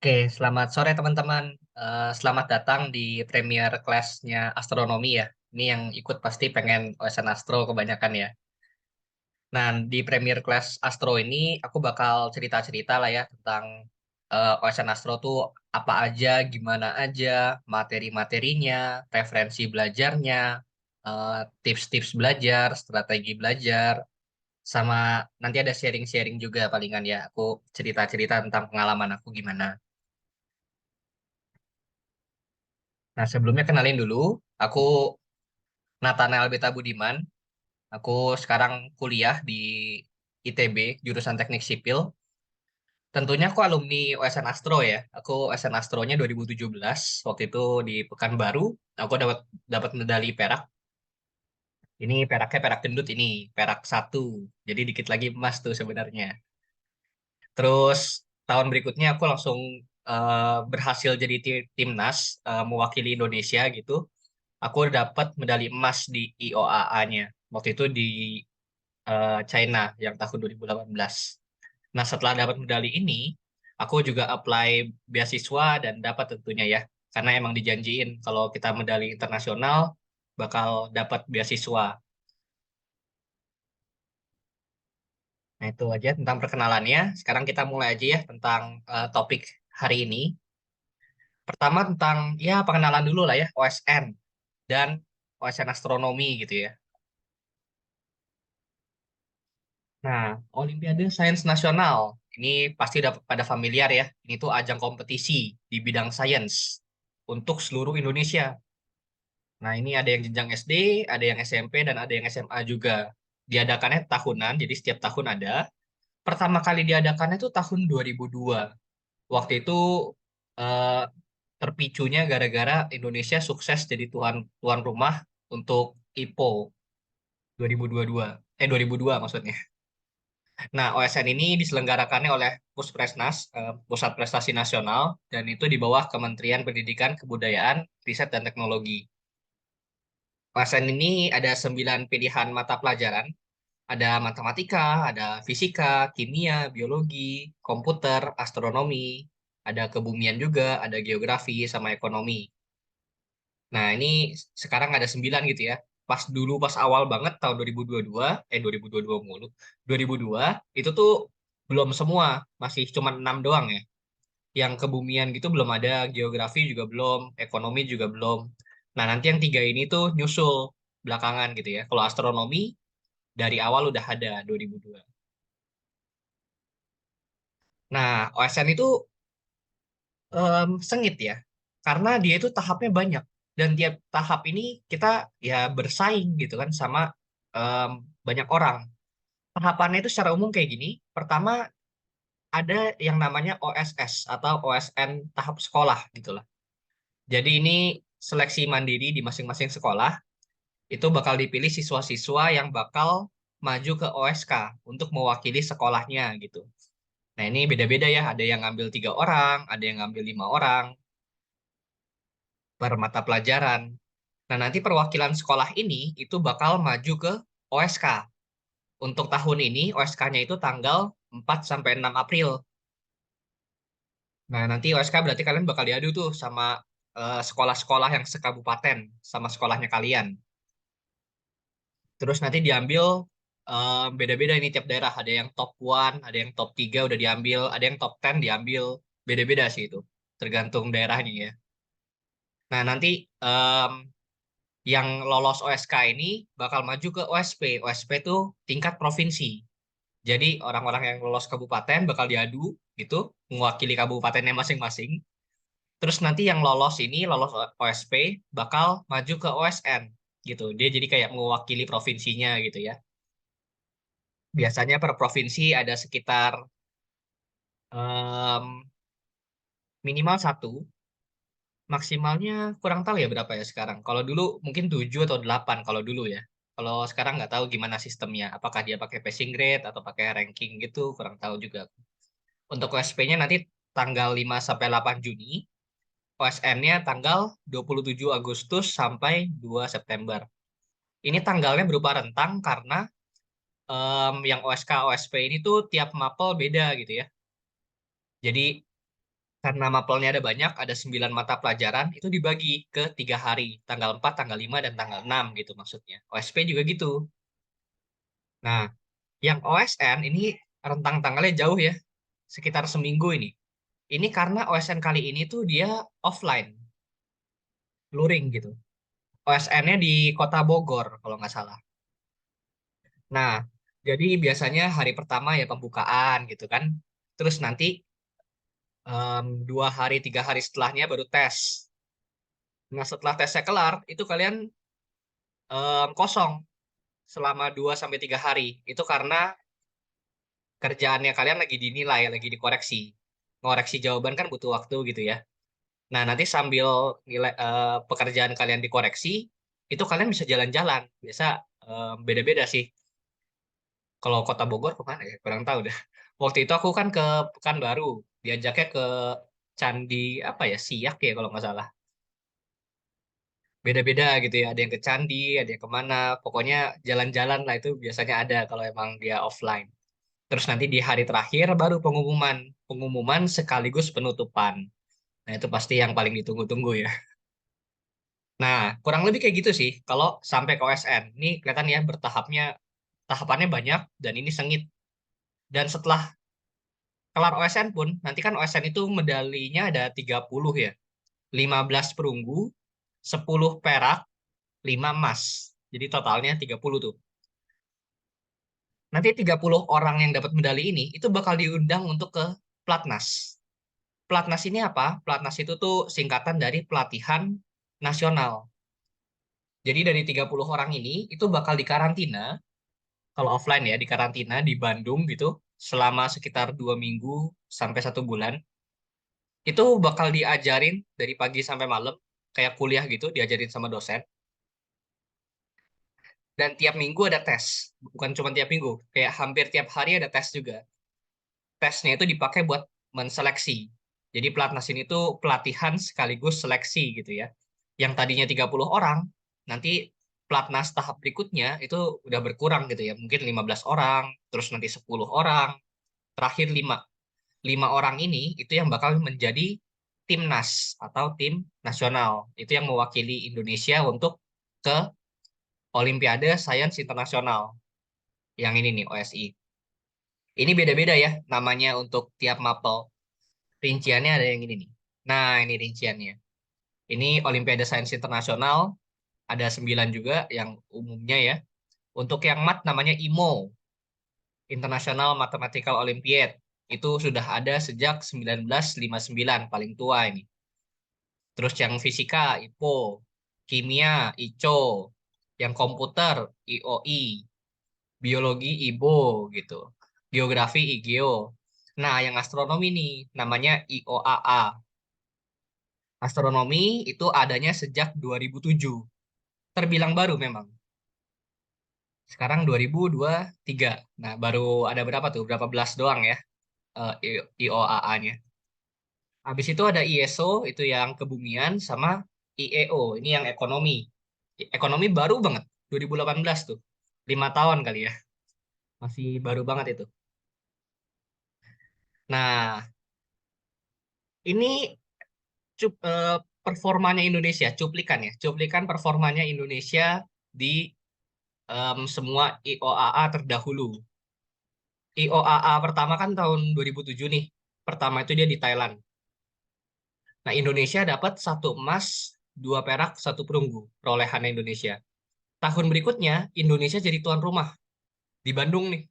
Oke, selamat sore teman-teman. Selamat datang di Premier Class-nya astronomi ya. Ini yang ikut pasti pengen OSN Astro kebanyakan ya. Nah, di Premier Class Astro ini aku bakal cerita-cerita lah ya tentang OSN Astro tuh apa aja, gimana aja, materi-materinya, referensi belajarnya, eh, tips-tips belajar, strategi belajar, sama nanti ada sharing-sharing juga palingan ya. Aku cerita-cerita tentang pengalaman aku gimana. Nah, sebelumnya kenalin dulu, aku Nathanael Beta Budiman. Aku sekarang kuliah di ITB, jurusan Teknik Sipil. Tentunya aku alumni OSN Astro ya. Aku OSN Astronya 2017. Waktu itu di Pekanbaru, aku dapat dapat medali perak. Ini peraknya perak gendut ini, perak satu. Jadi dikit lagi emas tuh sebenarnya. Terus tahun berikutnya aku langsung berhasil jadi timnas mewakili Indonesia gitu. Aku dapat medali emas di IOAA-nya. Waktu itu di China yang tahun 2018. Nah, setelah dapat medali ini, aku juga apply beasiswa dan dapat tentunya ya. Karena emang dijanjiin kalau kita medali internasional bakal dapat beasiswa. Nah, itu aja tentang perkenalannya. Sekarang kita mulai aja ya tentang topik hari ini. Pertama tentang ya pengenalan dulu lah ya OSN dan OSN astronomi gitu ya. Nah, Olimpiade Sains Nasional ini pasti udah pada familiar ya. Ini tuh ajang kompetisi di bidang sains untuk seluruh Indonesia. Nah, ini ada yang jenjang SD, ada yang SMP, dan ada yang SMA juga. Diadakannya tahunan, jadi setiap tahun ada. Pertama kali diadakannya itu tahun 2002. Waktu itu eh, terpicunya gara-gara Indonesia sukses jadi tuan tuan rumah untuk IPO 2022. 2002 maksudnya. Nah, OSN ini diselenggarakannya oleh Puspresnas, Pusat Prestasi Nasional, dan itu di bawah Kementerian Pendidikan, Kebudayaan, Riset, dan Teknologi. OSN ini ada 9 pilihan mata pelajaran, ada matematika, ada fisika, kimia, biologi, komputer, astronomi, ada kebumian juga, ada geografi, sama ekonomi. Nah, ini sekarang ada 9 gitu ya. Pas dulu, pas awal banget tahun 2022, 2022 mulu, 2002, itu tuh belum semua, masih cuma 6 doang ya. Yang kebumian gitu belum ada, geografi juga belum, ekonomi juga belum. Nah, nanti yang tiga ini tuh nyusul belakangan gitu ya. Kalau astronomi dari awal udah ada 2002. Nah, OSN itu sengit ya, karena dia itu tahapnya banyak. Dan tiap tahap ini kita ya bersaing gitu kan sama em, banyak orang. Tahapannya itu secara umum kayak gini. Pertama ada yang namanya OSS atau OSN tahap sekolah gitulah. Jadi ini seleksi mandiri di masing-masing sekolah. Itu bakal dipilih siswa-siswa yang bakal maju ke OSK untuk mewakili sekolahnya gitu. Nah ini beda-beda ya. Ada yang ngambil 3 orang, ada yang ngambil 5 orang per mata pelajaran. Nah nanti perwakilan sekolah ini itu bakal maju ke OSK. Untuk tahun ini OSK-nya itu tanggal 4 sampai 6 April. Nah, nanti OSK berarti kalian bakal diadu tuh sama sekolah-sekolah yang sekabupaten sama sekolahnya kalian. Terus nanti diambil beda-beda ini tiap daerah. Ada yang top one, ada yang top 3 udah diambil, ada yang top 10 diambil. Beda-beda sih itu. Tergantung daerahnya ya. Nah, nanti em, yang lolos OSK ini bakal maju ke OSP. OSP itu tingkat provinsi. Jadi orang-orang yang lolos kabupaten bakal diadu gitu, mewakili kabupatennya masing-masing. Terus nanti yang lolos ini, lolos OSP, bakal maju ke OSN gitu. Dia jadi kayak mewakili provinsinya gitu ya. Biasanya per provinsi ada sekitar em, minimal satu, maksimalnya kurang tahu ya berapa ya sekarang. Kalau dulu mungkin 7 atau 8 kalau dulu ya. Kalau sekarang nggak tahu gimana sistemnya. Apakah dia pakai passing grade atau pakai ranking gitu, kurang tahu juga. Untuk OSP-nya nanti tanggal 5 sampai 8 Juni, OSN-nya tanggal 27 Agustus sampai 2 September. Ini tanggalnya berupa rentang karena yang OSK OSP ini tuh tiap mapel beda gitu ya. Jadi Karena mapelnya ada banyak, ada 9 mata pelajaran, itu dibagi ke 3 hari, tanggal 4, tanggal 5, dan tanggal 6 gitu maksudnya. OSP juga gitu. Nah, yang OSN ini rentang tanggalnya jauh ya, sekitar seminggu ini. Ini karena OSN kali ini tuh dia offline, luring gitu. OSN-nya di Kota Bogor kalau nggak salah. Nah, jadi biasanya hari pertama ya pembukaan gitu kan. Terus nanti 2 hari, 3 hari setelahnya baru tes. Nah, setelah tesnya kelar, itu kalian kosong selama 2 sampai 3 hari. Itu karena kerjaannya kalian lagi dinilai, lagi dikoreksi. Ngoreksi jawaban kan butuh waktu gitu ya. Nah, nanti sambil nilai pekerjaan kalian dikoreksi, itu kalian bisa jalan-jalan. Biasa beda-beda sih. Kalau Kota Bogor kemana ya? Kurang tahu dah. Waktu itu aku kan ke Pekanbaru, diajaknya ke Candi apa ya? Siak ya kalau nggak salah. Beda-beda gitu ya. Ada yang ke Candi, ada yang kemana. Pokoknya jalan-jalan lah itu biasanya ada kalau emang dia offline. Terus nanti di hari terakhir baru pengumuman. Pengumuman sekaligus penutupan. Nah, itu pasti yang paling ditunggu-tunggu ya. Nah, kurang lebih kayak gitu sih. Kalau sampai ke OSN. Ini kelihatan ya bertahapnya, tahapannya banyak dan ini sengit. Dan setelah kelar OSN pun, nanti kan OSN itu medalinya ada 30 ya. 15 perunggu, 10 perak, 5 emas. Jadi totalnya 30 tuh. Nanti 30 orang yang dapat medali ini, itu bakal diundang untuk ke Platnas. Platnas ini apa? Platnas itu tuh singkatan dari pelatihan nasional. Jadi dari 30 orang ini itu bakal dikarantina, kalau offline ya dikarantina di Bandung gitu selama sekitar 2 minggu sampai 1 bulan. Itu bakal diajarin dari pagi sampai malam kayak kuliah gitu, diajarin sama dosen. Dan tiap minggu ada tes, bukan cuma tiap minggu, kayak hampir tiap hari ada tes juga. Tesnya itu dipakai buat menseleksi. Jadi pelatnas ini tuh pelatihan sekaligus seleksi gitu ya. Yang tadinya 30 orang, nanti pelatnas tahap berikutnya itu udah berkurang gitu ya. Mungkin 15 orang, terus nanti 10 orang, terakhir 5. 5 orang ini itu yang bakal menjadi timnas atau tim nasional. Itu yang mewakili Indonesia untuk ke Olimpiade Sains Internasional. Yang ini nih, OSI. Ini beda-beda ya namanya untuk tiap mapel. Rinciannya ada yang ini nih. Nah, ini rinciannya. Ini Olimpiade Sains Internasional, ada 9 juga yang umumnya ya. Untuk yang MAT namanya IMO, International Mathematical Olympiad. Itu sudah ada sejak 1959, paling tua ini. Terus yang fisika, IPO, kimia, ICO, yang komputer, IOI, biologi, IBO gitu. Geografi, IGEO. Nah, yang astronomi nih, namanya IOAA. Astronomi itu adanya sejak 2007. Terbilang baru memang. Sekarang 2023. Nah, baru ada berapa tuh? Berapa belas doang ya IOAA-nya. Habis itu ada ISO, itu yang kebumian, sama IEO, ini yang ekonomi. Ekonomi baru banget, 2018 tuh. 5 tahun kali ya. Masih baru banget itu. Nah, ini performanya Indonesia, cuplikan ya. Cuplikan performanya Indonesia di semua IOAA terdahulu. IOAA pertama kan tahun 2007 nih. Pertama itu dia di Thailand. Nah, Indonesia dapat 1 emas, 2 perak, 1 perunggu. Perolehan Indonesia. Tahun berikutnya, Indonesia jadi tuan rumah di Bandung nih.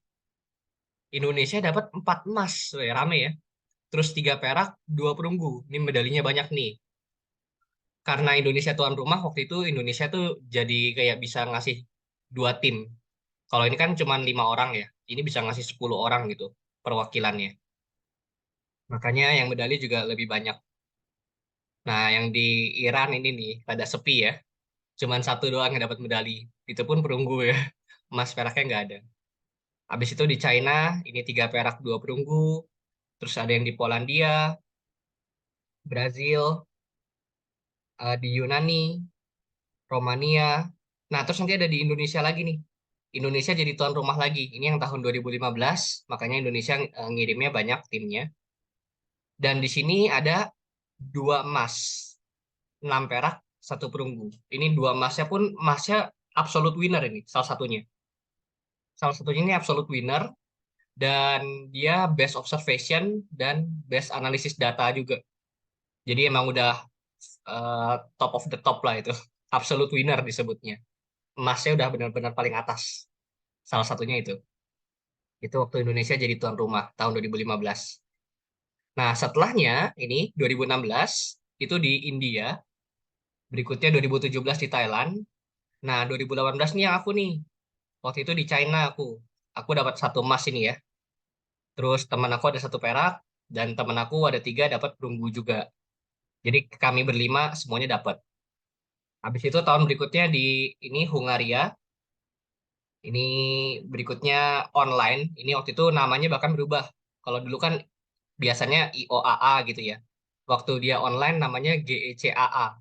Indonesia dapat 4 emas. Weh, rame ya. Terus 3 perak, 2 perunggu. Ini medalinya banyak nih. Karena Indonesia tuan rumah, waktu itu Indonesia tuh jadi kayak bisa ngasih 2 tim. Kalau ini kan cuma 5 orang ya. Ini bisa ngasih 10 orang gitu perwakilannya. Makanya yang medali juga lebih banyak. Nah, yang di Iran ini nih, pada sepi ya. Cuman satu doang yang dapat medali. Itu pun perunggu ya. Emas peraknya nggak ada. Habis itu di China, ini 3 perak, 2 perunggu. Terus ada yang di Polandia, Brazil, di Yunani, Romania. Nah, terus nanti ada di Indonesia lagi nih. Indonesia jadi tuan rumah lagi. Ini yang tahun 2015, makanya Indonesia ngirimnya banyak timnya. Dan di sini ada 2 emas, 6 perak, 1 perunggu. Ini 2 emasnya pun emasnya absolute winner ini, salah satunya. Salah satunya ini absolute winner, dan dia best observation dan best analisis data juga. Jadi emang udah top of the top lah itu. Absolute winner disebutnya. Emasnya udah benar-benar paling atas. Salah satunya itu. Itu waktu Indonesia jadi tuan rumah tahun 2015. Nah, setelahnya ini 2016 itu di India, berikutnya 2017 di Thailand. Nah, 2018 nih yang aku nih. Waktu itu di China aku. Aku dapat 1 emas ini ya. Terus teman aku ada 1 perak dan teman aku ada 3 dapat perunggu juga. Jadi kami berlima semuanya dapat. Habis itu tahun berikutnya di ini Hungaria. Ini berikutnya online. Ini waktu itu namanya bahkan berubah. Kalau dulu kan biasanya IOAA gitu ya. Waktu dia online namanya GECAA,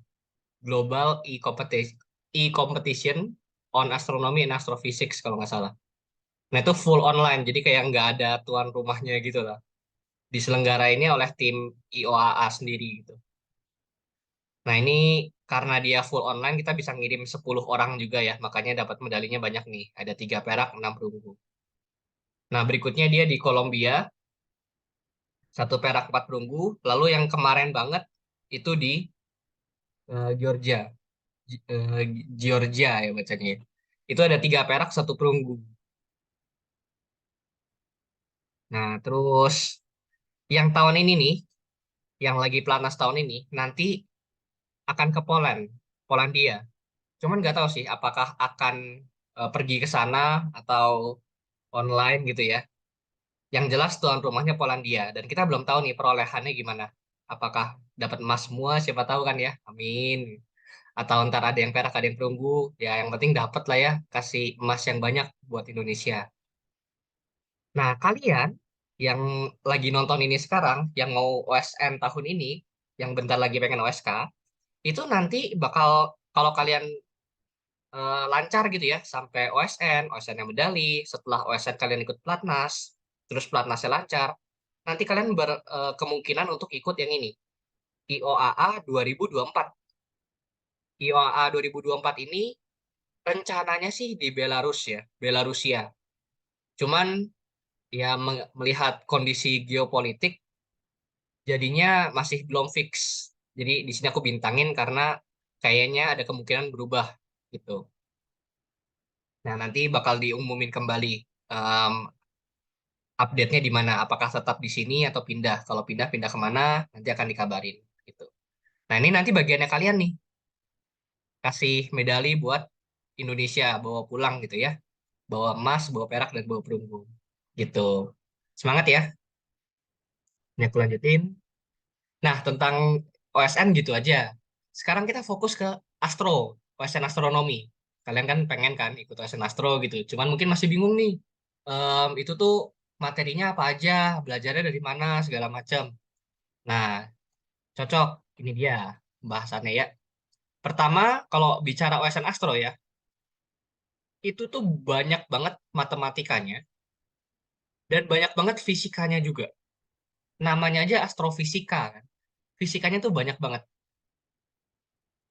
Global E-Competition on Astronomy and Astrophysics kalau nggak salah. Nah itu full online, jadi kayak nggak ada tuan rumahnya gitu lah. Diselenggarainnya oleh tim IOAA sendiri gitu. Nah ini karena dia full online, kita bisa ngirim 10 orang juga ya, makanya dapat medalinya banyak nih. Ada 3 perak, 6 perunggu. Nah berikutnya dia di Kolombia, 1 perak, 4 perunggu. Lalu yang kemarin banget itu di Georgia. Georgia ya bacanya. Itu ada 3 perak, 1 perunggu. Nah, terus yang tahun ini nih, yang lagi pelatnas tahun ini, nanti akan ke Polandia. Cuman nggak tahu sih, apakah akan pergi ke sana atau online gitu ya. Yang jelas tuan rumahnya Polandia, dan kita belum tahu nih perolehannya gimana. Apakah dapat emas semua, siapa tahu kan ya. Amin. Atau ntar ada yang perak, ada yang perunggu. Ya, yang penting dapat lah ya, kasih emas yang banyak buat Indonesia. Nah, kalian yang lagi nonton ini sekarang, yang mau OSN tahun ini, yang bentar lagi pengen OSK, itu nanti bakal, kalau kalian lancar gitu ya, sampai OSN, OSN yang medali, setelah OSN kalian ikut pelatnas, terus pelatnasnya lancar, nanti kalian berkemungkinan untuk ikut yang ini, IOAA 2024. IOAA 2024 ini rencananya sih di Belarus ya, Belarusia. Cuman ya melihat kondisi geopolitik jadinya masih belum fix. Jadi di sini aku bintangin karena kayaknya ada kemungkinan berubah gitu. Nah, nanti bakal diumumin kembali um, update-nya di mana. Apakah tetap di sini atau pindah? Kalau pindah, pindah kemana? Nanti akan dikabarin gitu. Nah, ini nanti bagiannya kalian nih. Kasih medali buat Indonesia, bawa pulang gitu ya. Bawa emas, bawa perak, dan bawa perunggu. Gitu. Semangat ya. Ini aku lanjutin. Nah, tentang OSN gitu aja. Sekarang kita fokus ke astro, OSN astronomi. Kalian kan pengen kan ikut OSN astro gitu. Cuman mungkin masih bingung nih. Itu tuh materinya apa aja, belajarnya dari mana, segala macam. Nah, cocok. Ini dia pembahasannya ya. Pertama, kalau bicara OSN astro ya, itu tuh banyak banget matematikanya dan banyak banget fisikanya juga. Namanya aja astrofisika kan. Fisikanya tuh banyak banget.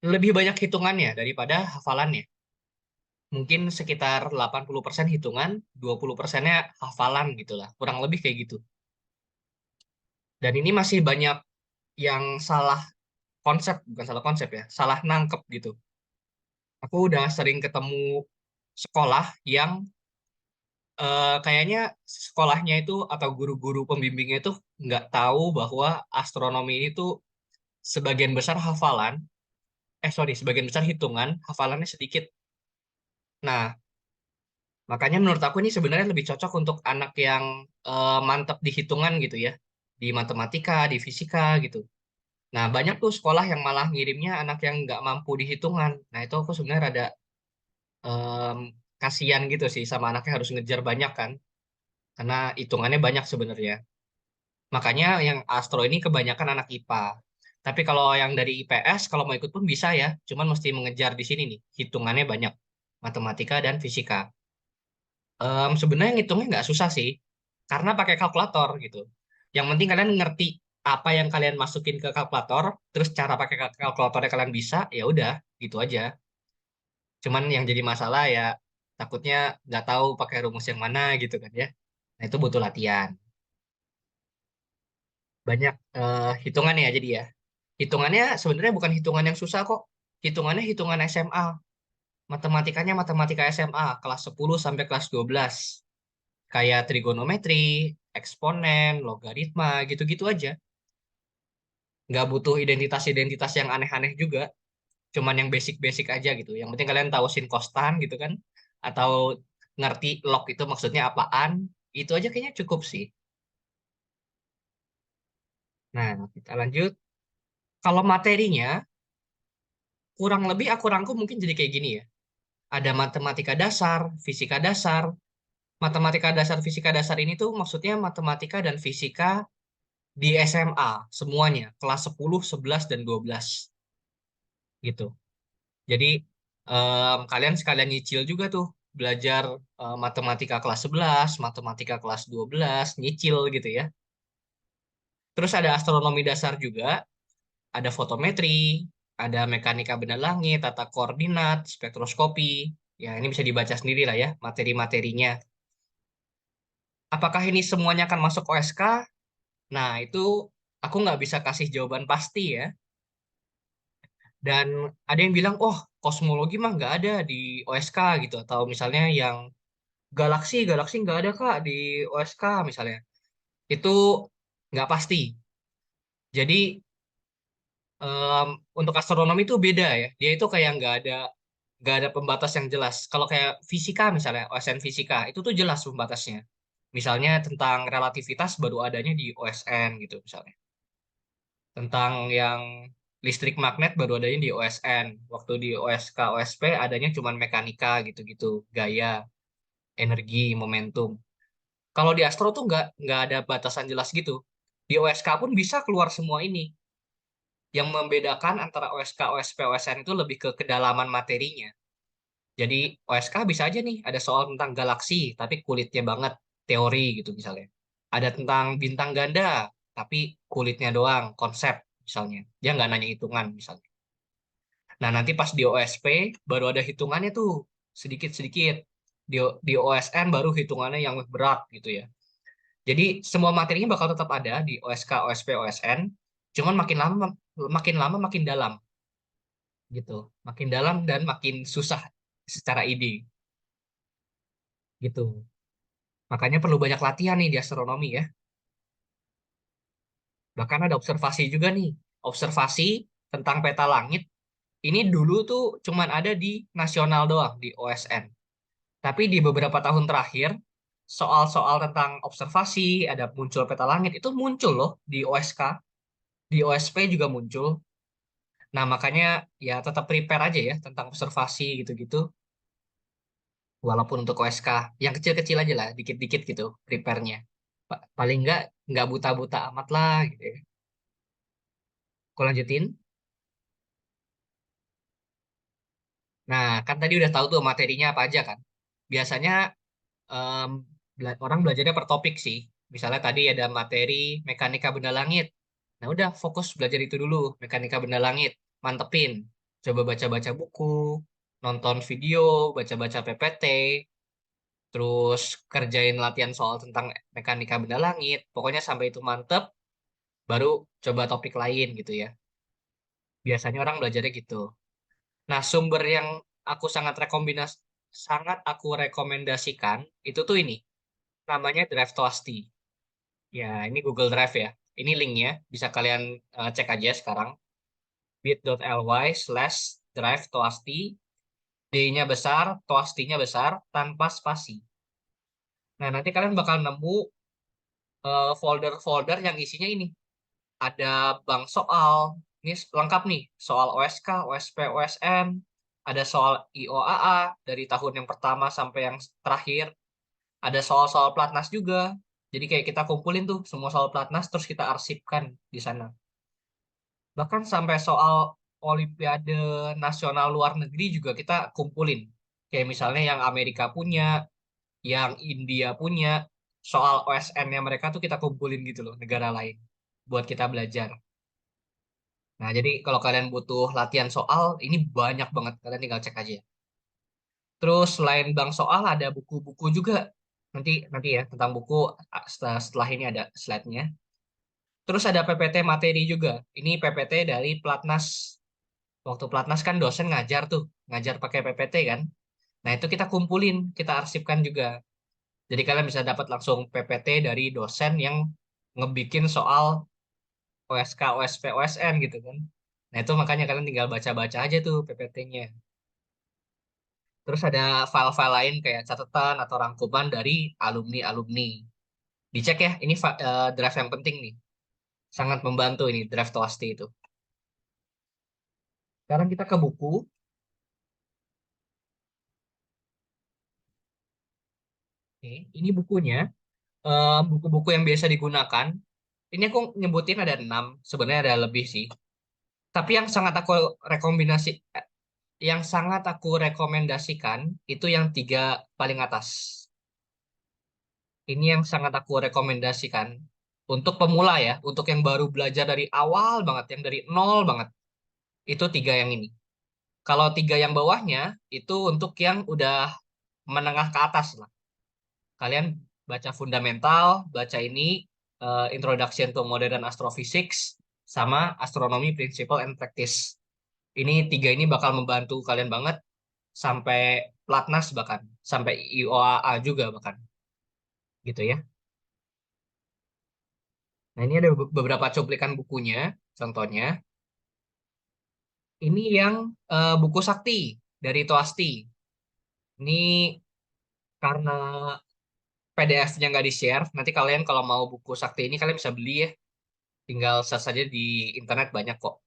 Lebih banyak hitungannya daripada hafalannya. Mungkin sekitar 80% hitungan, 20%-nya hafalan gitu lah. Kurang lebih kayak gitu. Dan ini masih banyak yang salah konsep, bukan salah konsep ya, salah nangkep gitu. Aku udah sering ketemu sekolah yang kayaknya sekolahnya itu atau guru-guru pembimbingnya itu nggak tahu bahwa astronomi itu sebagian besar hafalan, sorry, sebagian besar hitungan, hafalannya sedikit. Nah, makanya menurut aku ini sebenarnya lebih cocok untuk anak yang mantap di hitungan gitu ya, di matematika, di fisika gitu. Nah, banyak tuh sekolah yang malah ngirimnya anak yang nggak mampu di hitungan. Nah, itu aku sebenarnya rada em, kasihan gitu sih sama anaknya harus ngejar banyak kan, karena hitungannya banyak sebenarnya. Makanya yang astro ini kebanyakan anak IPA. Tapi kalau yang dari IPS, kalau mau ikut pun bisa ya, cuman mesti mengejar di sini nih, hitungannya banyak, matematika dan fisika. Sebenarnya ngitungnya nggak susah sih, karena pakai kalkulator gitu. Yang penting kalian ngerti. apa yang kalian masukin ke kalkulator, terus cara pakai kalkulatornya kalian bisa, ya udah, gitu aja. Cuman yang jadi masalah ya takutnya nggak tahu pakai rumus yang mana gitu kan ya. Nah, itu butuh latihan. Banyak hitungan ya jadi ya. Hitungannya sebenarnya bukan hitungan yang susah kok. Hitungannya hitungan SMA. Matematikanya matematika SMA kelas 10 sampai kelas 12. Kayak trigonometri, eksponen, logaritma, gitu-gitu aja. Nggak butuh identitas-identitas yang aneh-aneh juga. Cuman yang basic-basic aja gitu. Yang penting kalian tahu sin kostan gitu kan. Atau ngerti log itu maksudnya apaan. Itu aja kayaknya cukup sih. Nah, kita lanjut. Kalau materinya, kurang lebih aku rangkum mungkin jadi kayak gini ya. Ada matematika dasar, fisika dasar. Matematika dasar, fisika dasar ini tuh maksudnya matematika dan fisika di SMA semuanya, kelas 10, 11, dan 12 gitu. Jadi kalian sekalian nyicil juga tuh belajar matematika kelas 11, matematika kelas 12, nyicil gitu ya. Terus ada astronomi dasar juga, ada fotometri, ada mekanika benda langit, tata koordinat, spektroskopi. Ya, ini bisa dibaca sendiri lah ya materi-materinya. Apakah ini semuanya akan masuk OSK? Nah, itu aku nggak bisa kasih jawaban pasti ya. Dan ada yang bilang, oh, kosmologi mah nggak ada di OSK gitu. Atau misalnya yang galaksi nggak ada Kak di OSK misalnya. Itu nggak pasti. Jadi em, untuk astronomi itu beda ya. Dia itu kayak nggak ada pembatas yang jelas. Kalau kayak fisika misalnya, OSN fisika, itu tuh jelas pembatasnya. Misalnya tentang relativitas baru adanya di OSN gitu misalnya. Tentang yang listrik magnet baru adanya di OSN. Waktu di OSK, OSP adanya cuma mekanika gitu-gitu, gaya, energi, momentum. Kalau di Astro tuh nggak ada batasan jelas gitu. Di OSK pun bisa keluar semua ini. Yang membedakan antara OSK, OSP, OSN itu lebih ke kedalaman materinya. Jadi OSK bisa aja nih ada soal tentang galaksi, tapi kulitnya banget, teori gitu misalnya. Ada tentang bintang ganda, tapi kulitnya doang, konsep misalnya. Dia nggak nanya hitungan misalnya. Nah, nanti pas di OSP baru ada hitungannya tuh sedikit-sedikit. Di OSN baru hitungannya yang berat gitu ya. Jadi semua materinya bakal tetap ada di OSK, OSP, OSN. Cuman makin lama makin dalam gitu. Makin dalam dan makin susah secara ide gitu. Makanya perlu banyak latihan nih di astronomi ya. Bahkan ada observasi juga nih. Observasi tentang peta langit ini dulu tuh cuman ada di nasional doang di OSN. Tapi di beberapa tahun terakhir soal-soal tentang observasi, ada muncul peta langit itu muncul loh di OSK, di OSP juga muncul. Nah, makanya ya tetap prepare aja ya tentang observasi gitu-gitu. Walaupun untuk OSK, yang kecil-kecil aja lah, dikit-dikit gitu prepare-nya. Paling nggak buta-buta amat lah gitu ya. Aku lanjutin. Nah, kan tadi udah tahu tuh materinya apa aja kan. Biasanya em, orang belajarnya per topik sih. Misalnya tadi ada materi mekanika benda langit. Nah, udah fokus belajar itu dulu, mekanika benda langit. Mantepin. Coba baca-baca buku, nonton video, baca-baca PPT, terus kerjain latihan soal tentang mekanika benda langit. Pokoknya sampai itu mantep, baru coba topik lain gitu ya. Biasanya orang belajarnya gitu. Nah, sumber yang aku sangat aku rekomendasikan itu tuh ini, namanya Drive Toasti. Ya, ini Google Drive ya. Ini linknya, bisa kalian cek aja sekarang. bit.ly/drive toasti, D-nya besar, toastinya besar, tanpa spasi. Nah, nanti kalian bakal nemu folder-folder yang isinya ini. Ada bank soal, ini lengkap nih, soal OSK, OSP, OSN, ada soal IOAA dari tahun yang pertama sampai yang terakhir, ada soal-soal platnas juga. Jadi kayak kita kumpulin tuh semua soal platnas terus kita arsipkan di sana. Bahkan sampai soal Olimpiade Nasional Luar Negeri juga kita kumpulin. Kayak misalnya yang Amerika punya, yang India punya, soal OSN-nya mereka tuh kita kumpulin gitu loh, negara lain. buat kita belajar. Nah, jadi kalau kalian butuh latihan soal, ini banyak banget. Kalian tinggal cek aja. Terus selain bank soal ada buku-buku juga. Nanti nanti ya tentang buku setelah ini ada slide-nya. Terus ada PPT materi juga. Ini PPT dari Platnas. Waktu Platnas kan dosen ngajar tuh, ngajar pakai PPT kan. Nah, itu kita kumpulin, kita arsipkan juga. Jadi kalian bisa dapat langsung PPT dari dosen yang ngebikin soal OSK, OSP, OSN gitu kan. Nah, itu makanya kalian tinggal baca-baca aja tuh PPT-nya. Terus ada file-file lain kayak catatan atau rangkuman dari alumni-alumni. Dicek ya, ini draft yang penting nih. Sangat membantu ini draft Toasti itu. Sekarang kita ke buku. Oke, ini bukunya. Buku-buku yang biasa digunakan. Ini aku nyebutin ada 6. Sebenarnya ada lebih sih. Tapi rekomendasi, eh, yang sangat aku rekomendasikan itu yang 3 paling atas. Ini yang sangat aku rekomendasikan untuk pemula ya, untuk yang baru belajar dari awal banget, yang dari nol banget. Itu 3 yang ini. Kalau 3 yang bawahnya itu untuk yang udah menengah ke atas lah. Kalian baca fundamental, baca ini Introduction to Modern Astrophysics sama Astronomy Principle and Practice. Ini 3 ini bakal membantu kalian banget sampai Platnas bahkan, sampai IOAA juga bahkan, gitu ya. Nah, ini ada beberapa cuplikan bukunya, contohnya. Ini yang buku sakti dari Toasti. Ini karena PDF-nya nggak di-share, nanti kalian kalau mau buku sakti ini kalian bisa beli ya. Tinggal search saja di internet banyak kok.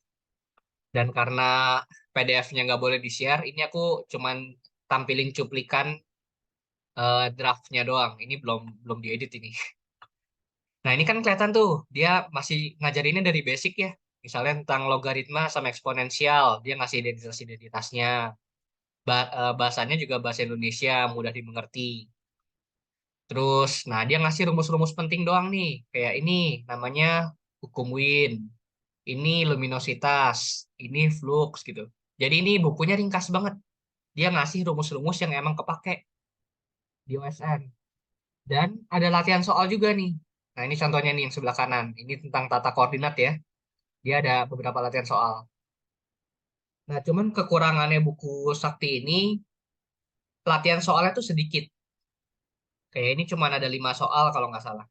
Dan karena PDF-nya nggak boleh di-share, ini aku cuman tampilin cuplikan draft-nya doang. Ini belum belum diedit ini. Nah, ini kan kelihatan tuh, dia masih ngajarinnya dari basic ya. Misalnya tentang logaritma sama eksponensial, dia ngasih identitas-identitasnya. Bahasanya juga bahasa Indonesia, mudah dimengerti. Terus, nah dia ngasih rumus-rumus penting doang nih. Kayak ini, namanya hukum Wien. Ini luminositas, ini flux gitu. Jadi ini bukunya ringkas banget. Dia ngasih rumus-rumus yang emang kepake di OSN. Dan ada latihan soal juga nih. Nah, ini contohnya nih yang sebelah kanan. Ini tentang tata koordinat ya. Dia ada beberapa latihan soal. Nah, cuman kekurangannya buku Sakti ini, latihan soalnya tuh sedikit. Kayak ini cuma ada 5 soal kalau nggak salah.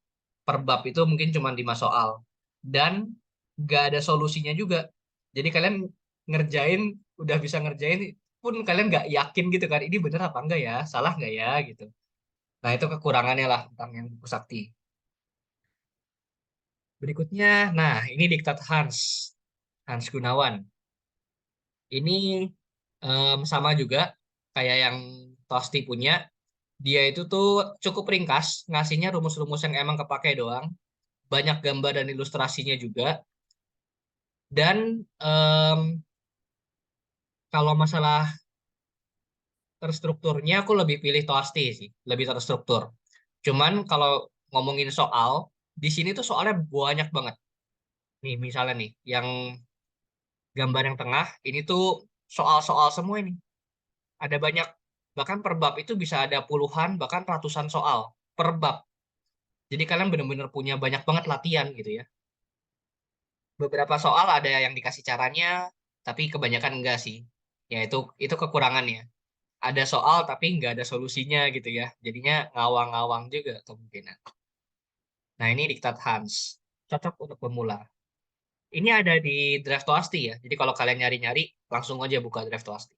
Per bab itu mungkin cuma 5 soal. Dan nggak ada solusinya juga. Jadi kalian ngerjain, udah bisa ngerjain, pun kalian nggak yakin gitu kan. Ini bener apa enggak ya? Salah nggak ya? Gitu. Nah, itu kekurangannya lah tentang yang buku Sakti. Berikutnya, nah ini Diktat Hans. Hans Gunawan. Ini sama juga kayak yang Tosti punya. Dia itu tuh cukup ringkas, ngasihnya rumus-rumus yang emang kepake doang. Banyak gambar dan ilustrasinya juga. Dan kalau masalah terstrukturnya, aku lebih pilih Toasti sih, lebih terstruktur. Cuman kalau ngomongin soal, di sini tuh soalnya banyak banget. Nih, misalnya nih, yang gambar yang tengah, ini tuh soal-soal semua ini. Ada banyak, bahkan per bab itu bisa ada puluhan, bahkan ratusan soal per bab. Jadi kalian benar-benar punya banyak banget latihan gitu ya. Beberapa soal ada yang dikasih caranya, tapi kebanyakan enggak sih. Ya itu kekurangannya. Ada soal tapi nggak ada solusinya gitu ya. Jadinya ngawang-ngawang juga kemungkinan. Nah, ini Diktat Hans. Cocok untuk pemula. Ini ada di Draft Toasti ya. Jadi kalau kalian nyari-nyari, langsung aja buka Draft Toasti.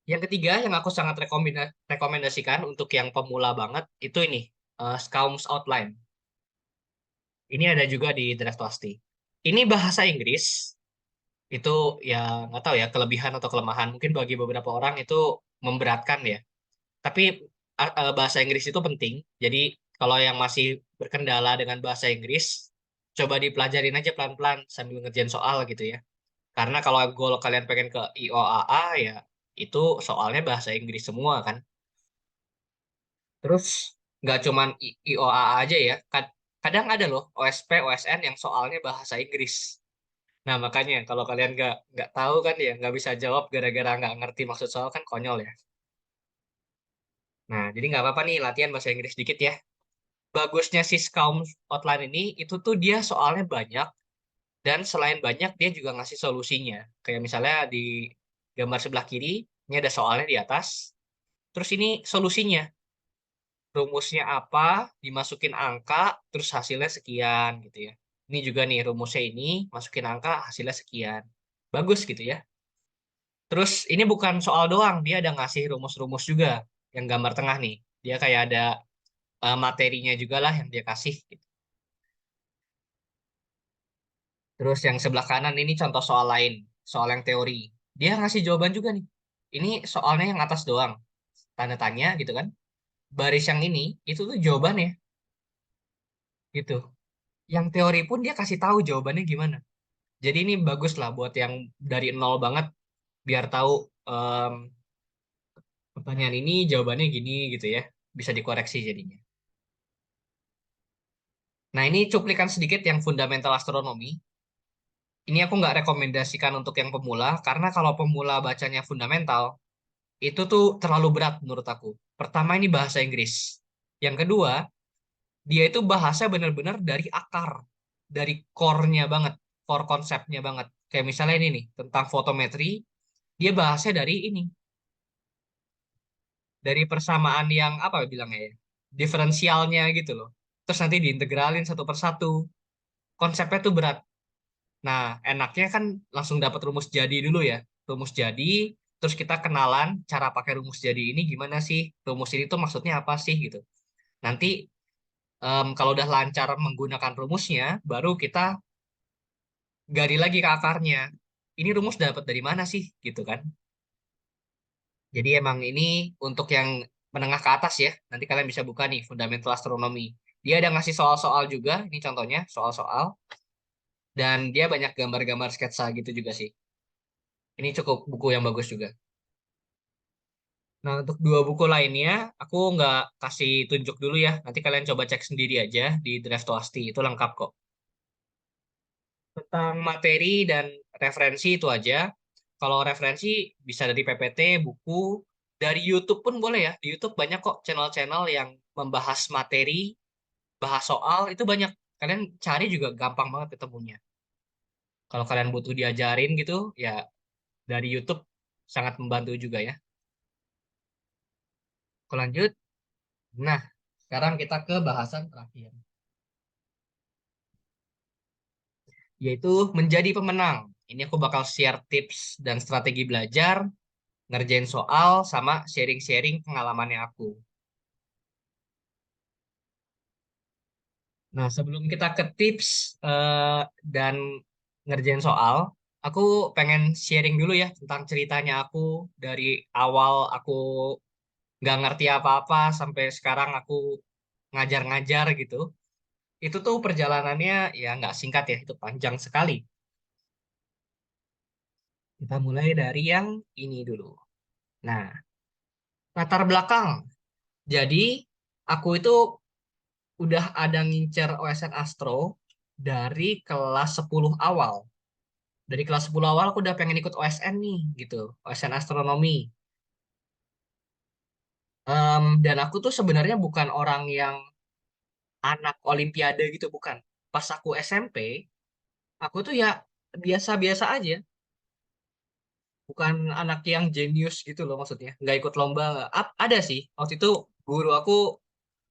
Yang ketiga yang aku sangat rekomendasikan untuk yang pemula banget, itu ini. Scoum's Outline. Ini ada juga di Draft Toasti. Ini bahasa Inggris. Itu ya nggak tahu ya kelebihan atau kelemahan. Mungkin bagi beberapa orang itu memberatkan ya. Tapi bahasa Inggris itu penting. Jadi kalau yang masih berkendala dengan bahasa Inggris, coba dipelajarin aja pelan-pelan sambil ngerjain soal gitu ya. Karena kalau goal kalian pengen ke IOAA ya itu soalnya bahasa Inggris semua kan. Terus nggak cuman IOAA aja ya. kadang ada loh OSP, OSN yang soalnya bahasa Inggris. Nah, makanya kalau kalian nggak tahu kan ya, nggak bisa jawab gara-gara nggak ngerti maksud soal kan konyol ya. Nah, jadi nggak apa-apa nih latihan bahasa Inggris dikit ya. Bagusnya si Scum Outline ini, itu tuh dia soalnya banyak, dan selain banyak, dia juga ngasih solusinya. Kayak misalnya di gambar sebelah kiri, ini ada soalnya di atas, terus ini solusinya. Rumusnya apa, dimasukin angka, terus hasilnya sekian gitu ya. Ini juga nih rumusnya ini, masukin angka, hasilnya sekian. Bagus gitu ya. Terus ini bukan soal doang, dia ada ngasih rumus-rumus juga yang gambar tengah nih. Dia kayak ada materinya juga lah yang dia kasih, gitu. Terus yang sebelah kanan ini contoh soal lain, soal yang teori. Dia ngasih jawaban juga nih. Ini soalnya yang atas doang, tanda tanya gitu kan. Baris yang ini, itu tuh jawabannya gitu. Yang teori pun dia kasih tahu jawabannya gimana. Jadi ini bagus lah buat yang dari nol banget, biar tahu em, pertanyaan ini jawabannya gini gitu ya. Bisa dikoreksi jadinya. Nah, ini cuplikan sedikit yang fundamental astronomi. Ini aku nggak rekomendasikan untuk yang pemula, karena kalau pemula bacanya fundamental, itu tuh terlalu berat menurut aku. Pertama, ini bahasa Inggris. Yang kedua, dia itu bahasa benar-benar dari akar, dari core-nya banget, core konsepnya banget. Kayak misalnya ini nih, tentang fotometri, dia bahasnya dari ini, dari persamaan yang apa bilangnya ya, diferensialnya gitu loh. Terus nanti diintegralin satu persatu. Konsepnya tuh berat. Nah, enaknya kan langsung dapat rumus jadi dulu ya. Rumus jadi, terus kita kenalan cara pakai rumus jadi ini gimana sih? Rumus ini tuh maksudnya apa sih gitu. Nanti kalau udah lancar menggunakan rumusnya, baru kita gali lagi ke akarnya. Ini rumus dapat dari mana sih gitu kan? Jadi emang ini untuk yang menengah ke atas ya. Nanti kalian bisa buka nih fundamental astronomi. Dia ada ngasih soal-soal juga. Ini contohnya soal-soal. Dan dia banyak gambar-gambar sketsa gitu juga sih. Ini cukup buku yang bagus juga. Nah, untuk dua buku lainnya, aku nggak kasih tunjuk dulu ya. Nanti kalian coba cek sendiri aja di Drive to Asti. Itu lengkap kok. Tentang materi dan referensi itu aja. Kalau referensi bisa dari PPT, buku, dari YouTube pun boleh ya. Di YouTube banyak kok channel-channel yang membahas materi, bahas soal, itu banyak. Kalian cari juga gampang banget ketemunya. Kalau kalian butuh diajarin gitu, ya dari YouTube sangat membantu juga ya. Aku lanjut. Nah, sekarang kita ke bahasan terakhir, yaitu menjadi pemenang. Ini aku bakal share tips dan strategi belajar, ngerjain soal, sama sharing-sharing pengalamannya aku. Nah, sebelum kita ke tips dan ngerjain soal, aku pengen sharing dulu ya tentang ceritanya aku dari awal aku nggak ngerti apa-apa sampai sekarang aku ngajar-ngajar gitu. Itu tuh perjalanannya ya nggak singkat ya, itu panjang sekali. Kita mulai dari yang ini dulu. Nah, latar belakang. Jadi, aku itu udah ada ngincer OSN Astro dari kelas 10 awal. Dari kelas 10 awal aku udah pengen ikut OSN nih, gitu. OSN Astronomi. Dan aku tuh sebenarnya bukan orang yang anak Olimpiade gitu, bukan. Pas aku SMP, aku tuh ya biasa-biasa aja. Bukan anak yang jenius gitu loh maksudnya. Nggak ikut lomba. Ada sih. Waktu itu guru aku,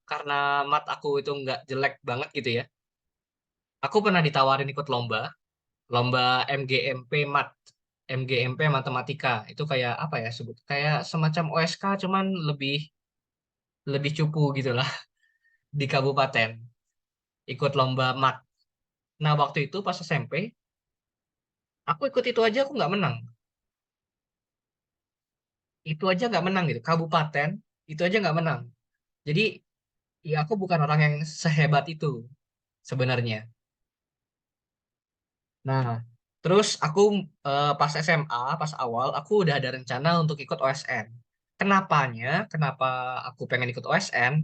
karena mat aku itu nggak jelek banget gitu ya. Aku pernah ditawarin ikut lomba, lomba MGMP Mat, MGMP Matematika. Itu kayak apa ya sebut? Kayak semacam OSK, cuman lebih lebih cupu gitu lah di kabupaten. Ikut lomba mat. Nah, waktu itu pas SMP, aku ikut itu aja aku nggak menang. Itu aja nggak menang gitu. Kabupaten itu aja nggak menang. Jadi ya aku bukan orang yang sehebat itu sebenarnya. Nah, terus aku pas SMA, pas awal, aku udah ada rencana untuk ikut OSN. Kenapa aku pengen ikut OSN?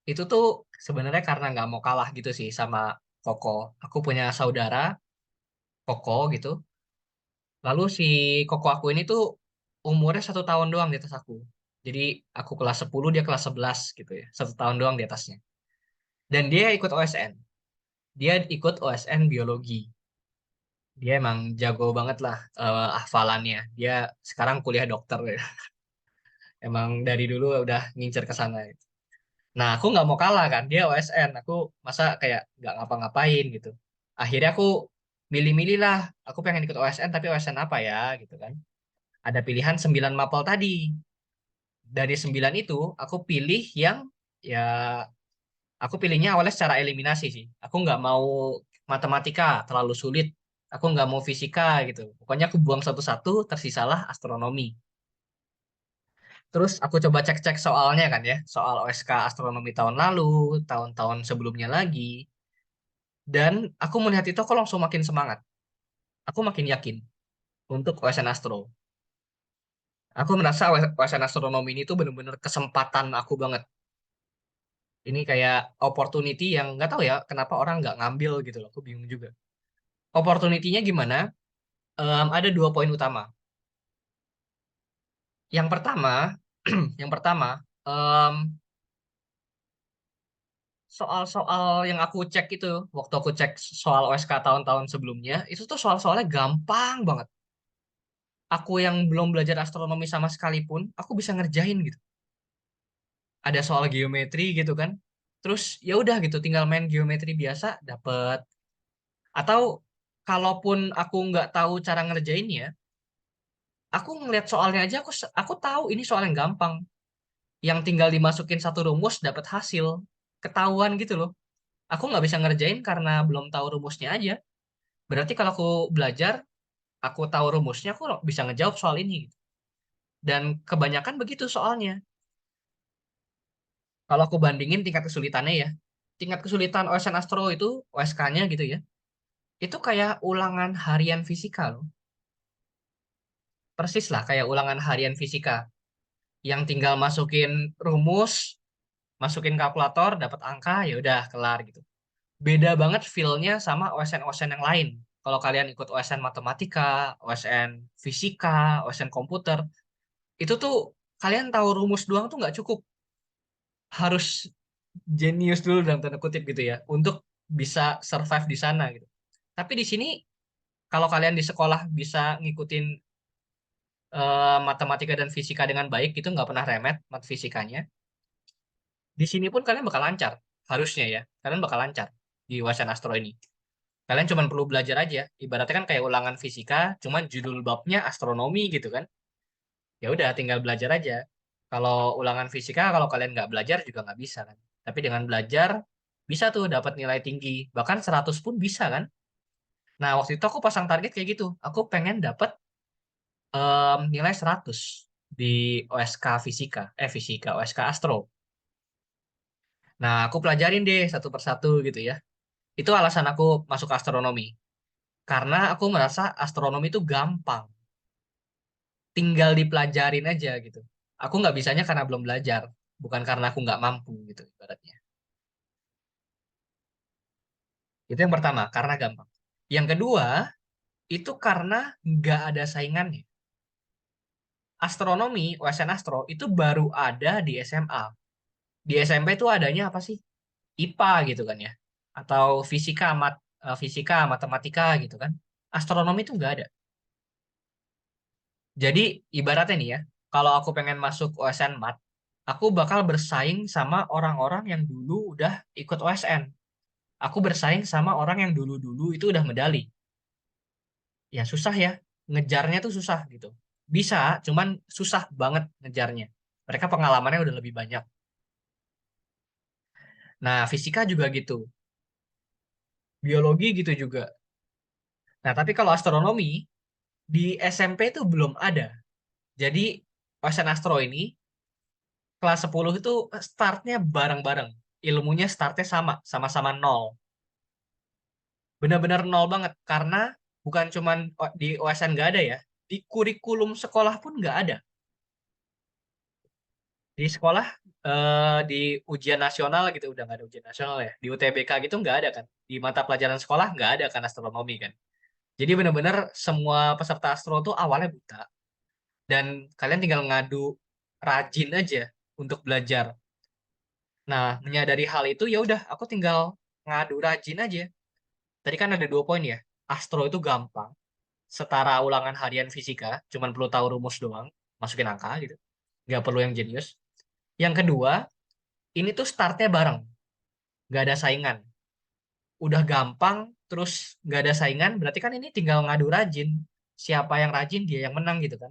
Itu tuh sebenarnya karena nggak mau kalah gitu sih sama Koko. Aku punya saudara Koko gitu. Lalu si Koko aku ini tuh umurnya 1 tahun doang di atas aku. Jadi aku kelas 10, dia kelas 11 gitu ya. 1 tahun doang di atasnya. Dan dia ikut OSN. Dia ikut OSN biologi. Dia emang jago banget lah hafalannya. Dia sekarang kuliah dokter ya. Emang dari dulu udah ngincer ke sana. Nah, aku nggak mau kalah kan. Dia OSN. Aku masa kayak nggak ngapa-ngapain gitu. Akhirnya aku milih-milih lah. Aku pengen ikut OSN, tapi OSN apa ya gitu kan. Ada pilihan 9 mapel tadi. Dari 9 itu, aku pilih yang ya aku pilihnya awalnya secara eliminasi sih. Aku nggak mau matematika terlalu sulit. Aku nggak mau fisika gitu. Pokoknya aku buang satu-satu, tersisalah astronomi. Terus aku coba cek-cek soalnya kan ya, soal OSK astronomi tahun lalu, tahun-tahun sebelumnya lagi. Dan aku melihat itu aku langsung makin semangat. Aku makin yakin untuk OSN Astro. Aku merasa OSN astronomi ini tuh bener-bener kesempatan aku banget. Ini kayak opportunity yang nggak tahu ya kenapa orang nggak ngambil gitu loh. Aku bingung juga. Opportunity-nya gimana? Ada 2 poin utama. Yang pertama, yang pertama, em, soal-soal yang aku cek itu, waktu aku cek soal OSK tahun-tahun sebelumnya, itu tuh soal-soalnya gampang banget. Aku yang belum belajar astronomi sama sekalipun, aku bisa ngerjain gitu. Ada soal geometri gitu kan. Terus ya udah gitu, tinggal main geometri biasa, dapet. Atau kalaupun aku nggak tahu cara ngerjainnya, aku ngeliat soalnya aja, aku tahu ini soal yang gampang. Yang tinggal dimasukin satu rumus dapat hasil. Ketahuan gitu loh. Aku nggak bisa ngerjain karena belum tahu rumusnya aja. Berarti kalau aku belajar, aku tahu rumusnya, aku bisa ngejawab soal ini. Dan kebanyakan begitu soalnya. Kalau aku bandingin tingkat kesulitannya ya, tingkat kesulitan OSN Astro itu, OSK-nya gitu ya, itu kayak ulangan harian fisika loh. Persis lah kayak ulangan harian fisika. Yang tinggal masukin rumus, masukin kalkulator, dapat angka, ya udah kelar gitu. Beda banget feel-nya sama OSN-OSN yang lain. Kalau kalian ikut OSN matematika, OSN fisika, OSN komputer, itu tuh kalian tahu rumus doang tuh nggak cukup. Harus jenius dulu dalam tanda kutip gitu ya untuk bisa survive di sana gitu. Tapi di sini kalau kalian di sekolah bisa ngikutin matematika dan fisika dengan baik itu nggak pernah remet mat fisikanya. Di sini pun kalian bakal lancar harusnya ya. Kalian bakal lancar di wasan astro ini. Kalian cuma perlu belajar aja. Ibaratnya kan kayak ulangan fisika, cuman judul babnya astronomi gitu kan. Ya udah tinggal belajar aja. Kalau ulangan fisika, kalau kalian nggak belajar juga nggak bisa kan. Tapi dengan belajar bisa tuh dapat nilai tinggi. Bahkan 100 pun bisa kan. Nah, waktu itu aku pasang target kayak gitu. Aku pengen dapat nilai 100 di OSK fisika, fisika, OSK astro. Nah, aku pelajarin deh satu persatu gitu ya. Itu alasan aku masuk astronomi. Karena aku merasa astronomi itu gampang. Tinggal dipelajarin aja gitu. Aku nggak bisanya karena belum belajar. Bukan karena aku nggak mampu gitu ibaratnya. Itu yang pertama, karena gampang. Yang kedua, itu karena nggak ada saingannya. Astronomi, OSN Astro, itu baru ada di SMA. Di SMP itu adanya apa sih? IPA gitu kan ya. Atau fisika, matematika gitu kan. Astronomi itu nggak ada. Jadi ibaratnya nih ya, kalau aku pengen masuk OSN Mat, aku bakal bersaing sama orang-orang yang dulu udah ikut OSN. Aku bersaing sama orang yang dulu-dulu itu udah medali. Ya susah ya, ngejarnya tuh susah gitu. Bisa, cuman susah banget ngejarnya. Mereka pengalamannya udah lebih banyak. Nah, fisika juga gitu. Biologi gitu juga. Nah, tapi kalau astronomi, di SMP itu belum ada. Jadi, OSN Astro ini kelas 10 itu startnya bareng-bareng. Ilmunya startnya sama, sama-sama nol. Benar-benar nol banget. Karena bukan cuman di OSN nggak ada ya, di kurikulum sekolah pun nggak ada. Di sekolah, di ujian nasional gitu udah nggak ada ujian nasional ya. Di UTBK gitu nggak ada kan. Di mata pelajaran sekolah nggak ada kan astronomi kan. Jadi bener-bener semua peserta astro tuh awalnya buta. Dan kalian tinggal ngadu rajin aja untuk belajar. Nah, menyadari hal itu ya udah, aku tinggal ngadu rajin aja. Tadi kan ada 2 poin ya. Astro itu gampang, setara ulangan harian fisika, cuman perlu tahu rumus doang, masukin angka gitu. Nggak perlu yang jenius. Yang kedua, ini tuh startnya bareng, nggak ada saingan. Udah gampang, terus nggak ada saingan, berarti kan ini tinggal ngadu rajin. Siapa yang rajin, dia yang menang gitu kan.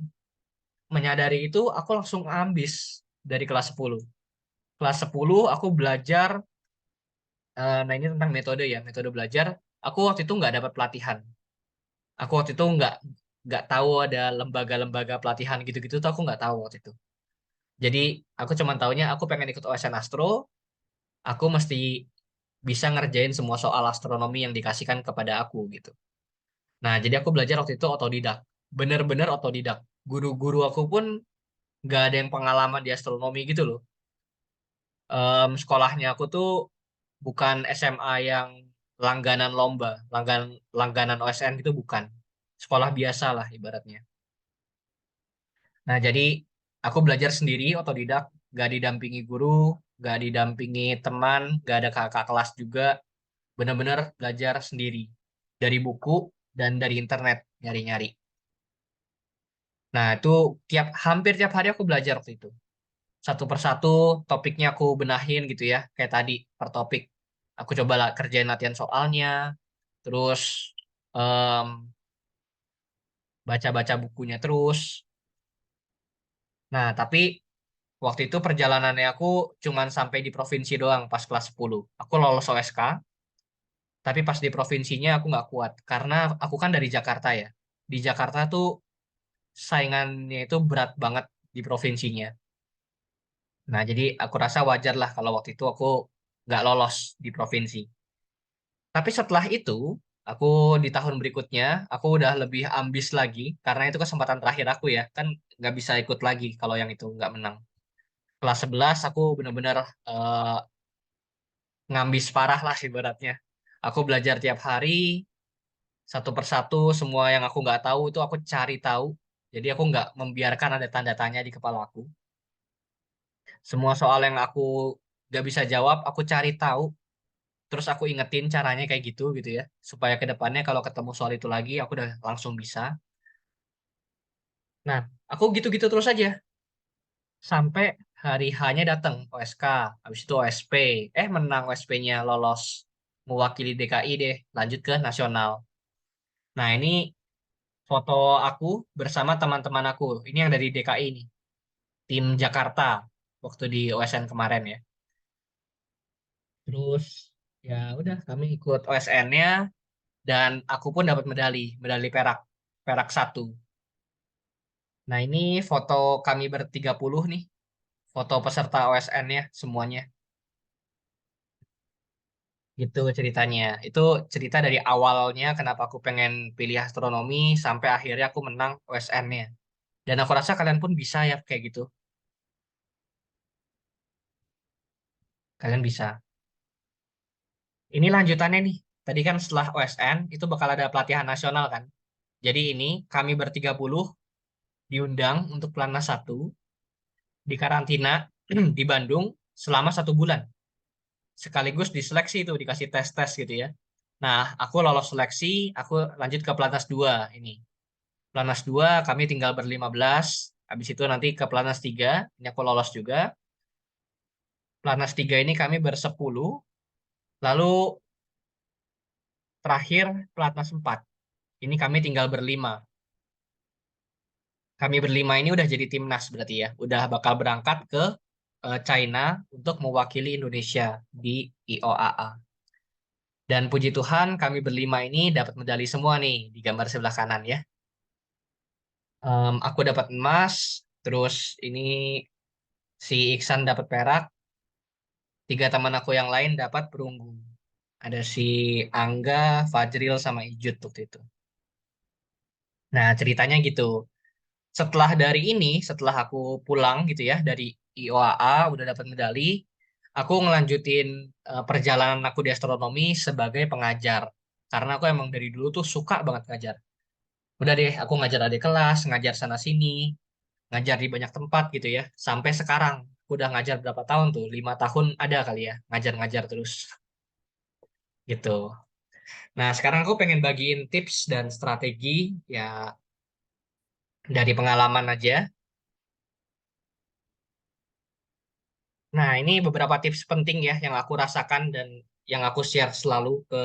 Menyadari itu, aku langsung ambis dari kelas 10. Kelas 10 aku belajar, nah ini tentang metode ya, metode belajar. Aku waktu itu nggak dapat pelatihan. Aku waktu itu nggak tahu ada lembaga-lembaga pelatihan gitu-gitu tuh aku nggak tahu waktu itu. Jadi aku cuma taunya aku pengen ikut OSN Astro, aku mesti bisa ngerjain semua soal astronomi yang dikasihkan kepada aku gitu. Nah, jadi aku belajar waktu itu otodidak. Bener-bener otodidak. Guru-guru aku pun nggak ada yang pengalaman di astronomi gitu loh. Sekolahnya aku tuh bukan SMA yang langganan lomba, langganan OSN gitu bukan. Sekolah biasa lah ibaratnya. Nah, jadi aku belajar sendiri otodidak, gak didampingi guru, gak didampingi teman, gak ada kakak kelas juga. Benar-benar belajar sendiri dari buku dan dari internet nyari-nyari. Nah, itu hampir tiap hari aku belajar waktu itu. Satu persatu topiknya aku benahin gitu ya, kayak tadi per topik. Aku coba lah kerjain latihan soalnya, terus em, baca-baca bukunya terus. Nah, tapi waktu itu perjalanannya aku cuman sampai di provinsi doang pas kelas 10. Aku lolos OSK, tapi pas di provinsinya aku nggak kuat. Karena aku kan dari Jakarta ya. Di Jakarta tuh saingannya itu berat banget di provinsinya. Nah, jadi aku rasa wajar lah kalau waktu itu aku nggak lolos di provinsi. Tapi setelah itu, aku di tahun berikutnya, aku udah lebih ambis lagi. Karena itu kesempatan terakhir aku ya. Kan nggak bisa ikut lagi kalau yang itu nggak menang. Kelas 11 aku bener-bener eh, ngambis parah lah ibaratnya. Aku belajar tiap hari, satu persatu, semua yang aku nggak tahu itu aku cari tahu. Jadi aku nggak membiarkan ada tanda tanya di kepala aku. Semua soal yang aku nggak bisa jawab, aku cari tahu. Terus aku ingetin caranya kayak gitu gitu ya. Supaya ke depannya kalau ketemu soal itu lagi, aku udah langsung bisa. Nah, aku gitu-gitu terus aja. Sampai hari H-nya datang, OSK. Habis itu OSP. Menang OSP-nya, lolos. Mewakili DKI deh, lanjut ke nasional. Nah, ini foto aku bersama teman-teman aku. Ini yang dari DKI nih, tim Jakarta waktu di OSN kemarin ya. Terus ya udah kami ikut OSN-nya dan aku pun dapat medali, medali perak, perak satu. Nah ini foto kami bertiga puluh nih, foto peserta OSN-nya semuanya. Gitu ceritanya. Itu cerita dari awalnya kenapa aku pengen pilih astronomi sampai akhirnya aku menang OSN-nya. Dan aku rasa kalian pun bisa ya kayak gitu. Kalian bisa. Ini lanjutannya nih. Tadi kan setelah OSN itu bakal ada pelatihan nasional kan. Jadi ini kami bertiga puluh diundang untuk Pelatnas satu di karantina di Bandung selama 1 bulan. Sekaligus diseleksi itu dikasih tes-tes gitu ya. Nah, aku lolos seleksi, aku lanjut ke Pelatnas 2 ini. Pelatnas 2 kami tinggal ber-15. Habis itu nanti ke Pelatnas 3, ini aku lolos juga. Pelatnas 3 ini kami bersepuluh. Lalu terakhir Pelatnas 4. Ini kami tinggal berlima. Kami berlima ini udah jadi timnas berarti ya. Udah bakal berangkat ke China untuk mewakili Indonesia di IOAA. Dan puji Tuhan kami berlima ini dapat medali semua nih di gambar sebelah kanan ya. Aku dapat emas, terus ini si Iksan dapat perak, 3 teman aku yang lain dapat perunggu. Ada si Angga, Fajril, sama Ijut waktu itu. Nah ceritanya gitu. Setelah dari ini, setelah aku pulang gitu ya dari IOAA, udah dapat medali. Aku ngelanjutin perjalanan aku di astronomi sebagai pengajar. Karena aku emang dari dulu tuh suka banget ngajar. Udah deh, aku ngajar adik kelas, ngajar sana sini, ngajar di banyak tempat gitu ya. Sampai sekarang, aku udah ngajar berapa tahun tuh? 5 tahun ada kali ya, ngajar-ngajar terus gitu. Nah, sekarang aku pengen bagiin tips dan strategi ya dari pengalaman aja. Nah, ini beberapa tips penting ya yang aku rasakan dan yang aku share selalu ke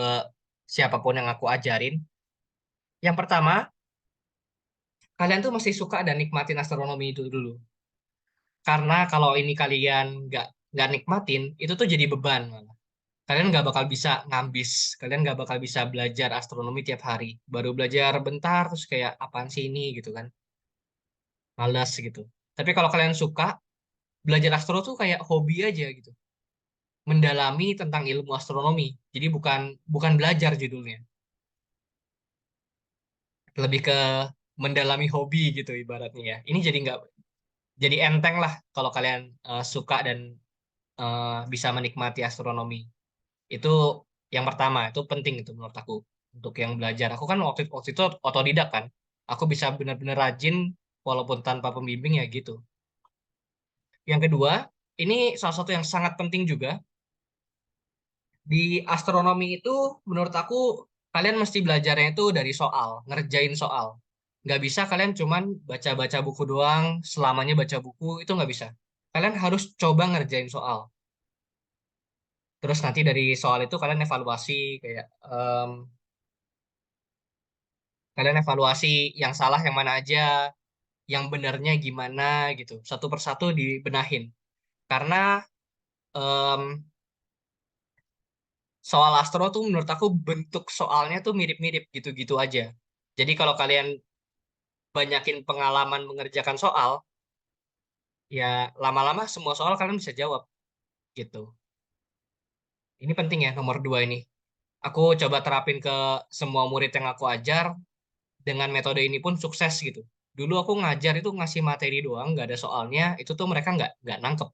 siapapun yang aku ajarin. Yang pertama, kalian tuh mesti suka dan nikmatin astronomi itu dulu. Karena kalau ini kalian nggak nikmatin, itu tuh jadi beban malah. Kalian nggak bakal bisa ngambis, kalian nggak bakal bisa belajar astronomi tiap hari. Baru belajar bentar terus kayak apaan sih ini gitu kan, malas gitu. Tapi kalau kalian suka, belajar astro tuh kayak hobi aja gitu, mendalami tentang ilmu astronomi. Jadi bukan bukan belajar judulnya, lebih ke mendalami hobi gitu ibaratnya ya. Ini jadi nggak jadi enteng lah kalau kalian suka dan bisa menikmati astronomi. Itu yang pertama, itu penting itu menurut aku untuk yang belajar. Aku kan waktu itu otodidak kan. Aku bisa benar-benar rajin walaupun tanpa pembimbing ya gitu. Yang kedua, ini salah satu yang sangat penting juga di astronomi itu menurut aku kalian mesti belajarnya itu dari soal, ngerjain soal. Nggak bisa kalian cuman baca-baca buku doang, selamanya baca buku, itu nggak bisa. Kalian harus coba ngerjain soal. Terus nanti dari soal itu kalian evaluasi kayak kalian evaluasi yang salah yang mana aja, yang benernya gimana gitu. Satu persatu dibenahin. Karena em, soal astro tuh menurut aku bentuk soalnya tuh mirip-mirip gitu-gitu aja. Jadi kalau kalian banyakin pengalaman mengerjakan soal, ya lama-lama semua soal kalian bisa jawab gitu. Ini penting ya nomor dua ini. Aku coba terapin ke semua murid yang aku ajar dengan metode ini pun sukses gitu. Dulu aku ngajar itu ngasih materi doang, nggak ada soalnya, itu tuh mereka nggak nangkep.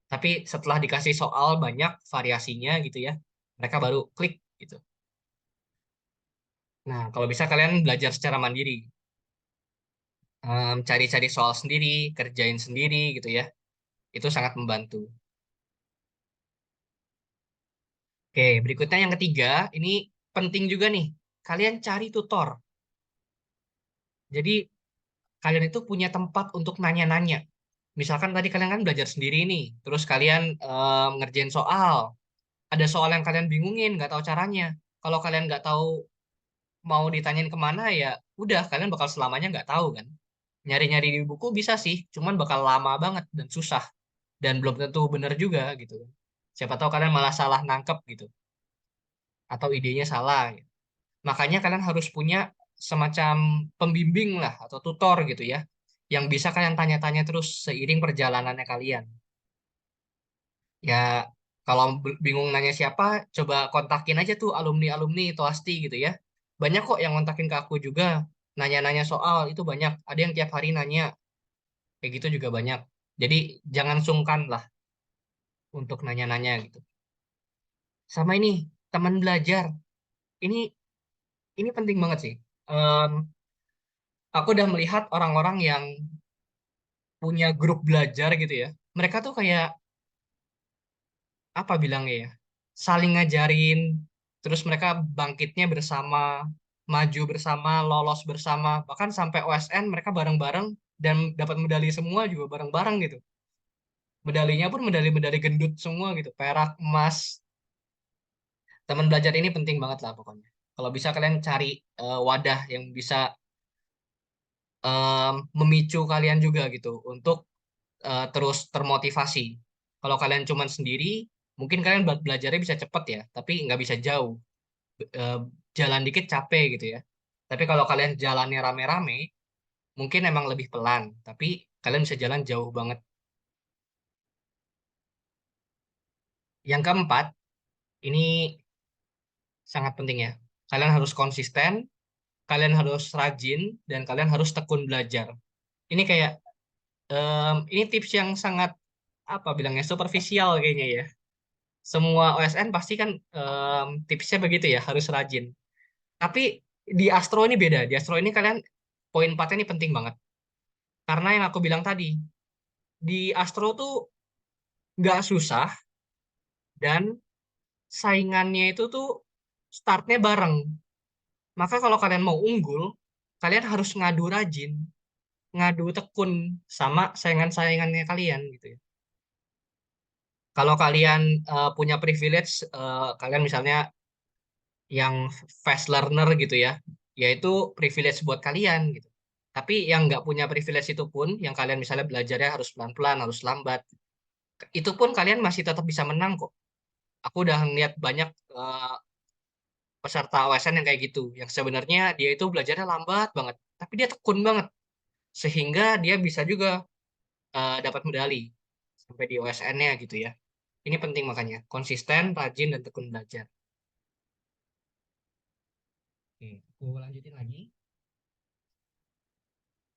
Tapi setelah dikasih soal banyak variasinya gitu ya, mereka baru klik gitu. Nah, kalau bisa kalian belajar secara mandiri. Cari-cari soal sendiri, kerjain sendiri gitu ya. Itu sangat membantu. Oke, berikutnya yang ketiga, ini penting juga nih. Kalian cari tutor. Jadi, kalian itu punya tempat untuk nanya-nanya. Misalkan tadi kalian kan belajar sendiri nih, terus kalian ngerjain soal. Ada soal yang kalian bingungin, nggak tahu caranya. Kalau kalian nggak tahu mau ditanyain kemana, ya udah, kalian bakal selamanya nggak tahu kan. Nyari-nyari di buku bisa sih, cuman bakal lama banget dan susah. Dan belum tentu benar juga gitu. Siapa tahu kalian malah salah nangkep gitu. Atau idenya salah gitu. Makanya kalian harus punya semacam pembimbing lah atau tutor gitu ya. Yang bisa kalian tanya-tanya terus seiring perjalanannya kalian. Ya kalau bingung nanya siapa, coba kontakin aja tuh alumni-alumni Toasti gitu ya. Banyak kok yang kontakin ke aku juga. Nanya-nanya soal itu banyak. Ada yang tiap hari nanya. Kayak gitu juga banyak. Jadi jangan sungkan lah untuk nanya-nanya gitu. Sama ini, teman belajar. Ini ini penting banget sih. Em, aku udah melihat orang-orang yang punya grup belajar gitu ya. Mereka tuh kayak apa bilangnya ya? Saling ngajarin, terus mereka bangkitnya bersama, maju bersama, lolos bersama, bahkan sampai OSN mereka bareng-bareng dan dapat medali semua juga bareng-bareng gitu. Medalinya pun medali-medali gendut semua gitu, perak, emas. Teman belajar ini penting banget lah pokoknya. Kalau bisa kalian cari wadah yang bisa memicu kalian juga gitu untuk terus termotivasi. Kalau kalian cuman sendiri, mungkin kalian belajarnya bisa cepat ya, tapi nggak bisa jauh. Eh, jalan dikit capek gitu ya. Tapi kalau kalian jalannya rame-rame, mungkin emang lebih pelan, tapi kalian bisa jalan jauh banget. Yang keempat, ini sangat penting ya. Kalian harus konsisten, kalian harus rajin, dan kalian harus tekun belajar. Ini kayak ini tips yang sangat apa bilangnya superficial kayaknya ya. Semua OSN pasti kan tipsnya begitu ya, harus rajin. Tapi di Astro ini beda. Di Astro ini kalian poin 4 ini penting banget. Karena yang aku bilang tadi, di Astro tuh nggak susah dan saingannya itu tuh startnya bareng. Maka kalau kalian mau unggul, kalian harus ngadu rajin, ngadu tekun sama saingan-saingannya kalian gitu ya. Kalau kalian punya privilege, kalian misalnya yang fast learner gitu ya, yaitu privilege buat kalian gitu. Tapi yang nggak punya privilege itu pun, yang kalian misalnya belajarnya harus pelan-pelan, harus lambat, itu pun kalian masih tetap bisa menang kok. Aku udah ngeliat banyak peserta OSN yang kayak gitu, yang sebenarnya dia itu belajarnya lambat banget, tapi dia tekun banget, sehingga dia bisa juga dapat medali sampai di OSN-nya gitu ya. Ini penting makanya, konsisten, rajin, dan tekun belajar. Oke, aku lanjutin lagi.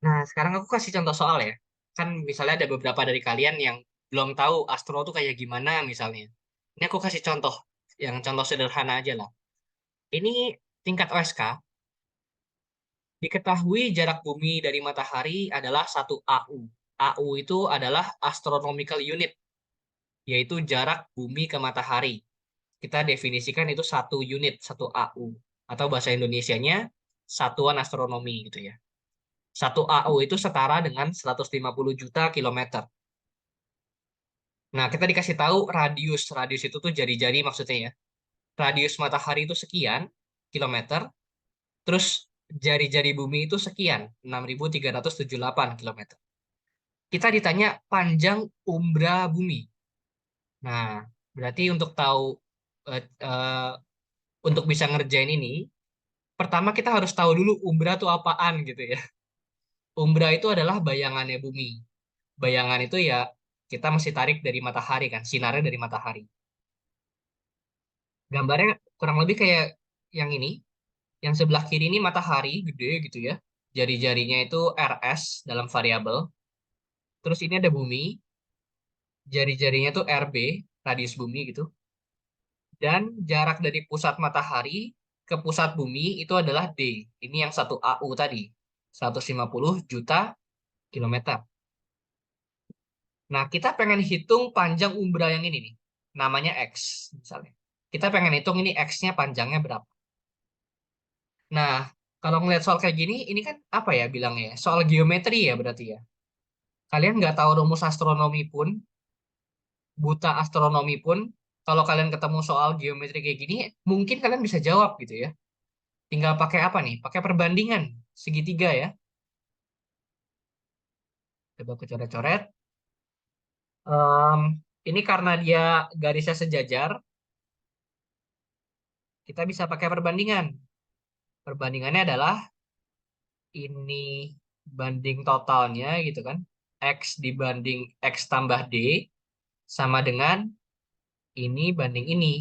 Nah, sekarang aku kasih contoh soal ya. Kan misalnya ada beberapa dari kalian yang belum tahu astro tuh kayak gimana misalnya. Ini aku kasih contoh, yang contoh sederhana aja lah. Ini tingkat OSK, diketahui jarak bumi dari matahari adalah 1 AU. AU itu adalah astronomical unit, yaitu jarak bumi ke matahari. Kita definisikan itu 1 unit, 1 AU. Atau bahasa Indonesianya, satuan astronomi gitu ya. 1 AU itu setara dengan 150 juta kilometer. Nah, kita dikasih tahu radius. Radius itu tuh jari-jari maksudnya ya. Radius matahari itu sekian kilometer, terus jari-jari bumi itu sekian, 6.378 kilometer. Kita ditanya panjang umbra bumi. Nah, berarti untuk tahu eh, eh, untuk bisa ngerjain ini, pertama kita harus tahu dulu umbra itu apaan gitu ya. Umbra itu adalah bayangannya bumi. Bayangan itu ya kita mesti tarik dari matahari kan, sinarnya dari matahari. Gambarnya kurang lebih kayak yang ini. Yang sebelah kiri ini matahari gede gitu ya. Jari-jarinya itu RS dalam variabel. Terus ini ada bumi, jari-jarinya tuh RB, radius bumi gitu. Dan jarak dari pusat matahari ke pusat bumi itu adalah D. Ini yang 1 AU tadi, 150 juta kilometer. Nah, kita pengen hitung panjang umbra yang ini nih. Namanya X misalnya. Kita pengen hitung ini X-nya panjangnya berapa. Nah, kalau ngeliat soal kayak gini, ini kan apa ya bilangnya ya? Soal geometri ya berarti ya. Kalian nggak tahu rumus astronomi pun, buta astronomi pun, kalau kalian ketemu soal geometri kayak gini, mungkin kalian bisa jawab gitu ya. Tinggal pakai apa nih? Pakai perbandingan segitiga ya. Coba aku coret-coret. Em, ini karena dia garisnya sejajar, kita bisa pakai perbandingan. Perbandingannya adalah ini banding totalnya gitu kan. X dibanding X tambah D sama dengan ini banding ini.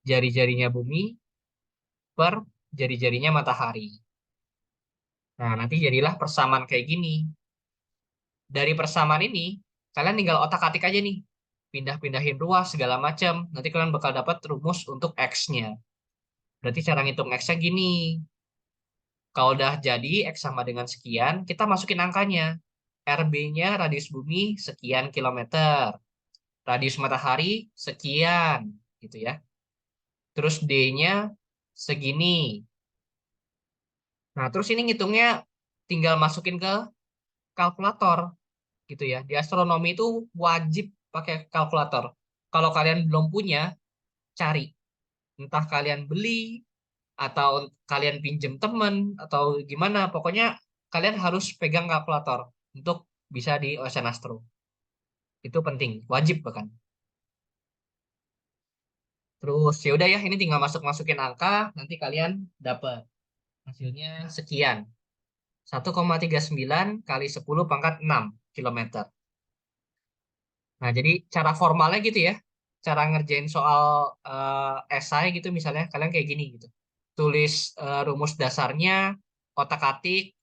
Jari-jarinya bumi per jari-jarinya matahari. Nah, nanti jadilah persamaan kayak gini. Dari persamaan ini, kalian tinggal otak-atik aja nih. Pindah-pindahin ruas segala macam. Nanti kalian bakal dapat rumus untuk X-nya. Berarti cara ngitung X-nya gini. Kalau udah jadi X sama dengan sekian, kita masukin angkanya. RB-nya radius bumi sekian kilometer. Radius matahari sekian, gitu ya. Terus D-nya segini. Nah, terus ini ngitungnya tinggal masukin ke kalkulator gitu ya. Di astronomi itu wajib pakai kalkulator. Kalau kalian belum punya, cari. Entah kalian beli atau kalian pinjem temen atau gimana. Pokoknya kalian harus pegang kalkulator untuk bisa di Ocean Astro. Itu penting, wajib bahkan. Terus ya udah ya, ini tinggal masuk-masukin angka, nanti kalian dapat hasilnya sekian. 1,39 kali 10 pangkat 6 kilometer. Nah, jadi cara formalnya gitu ya. Cara ngerjain soal esai gitu misalnya, kalian kayak gini gitu. Tulis rumus dasarnya, otak-atik,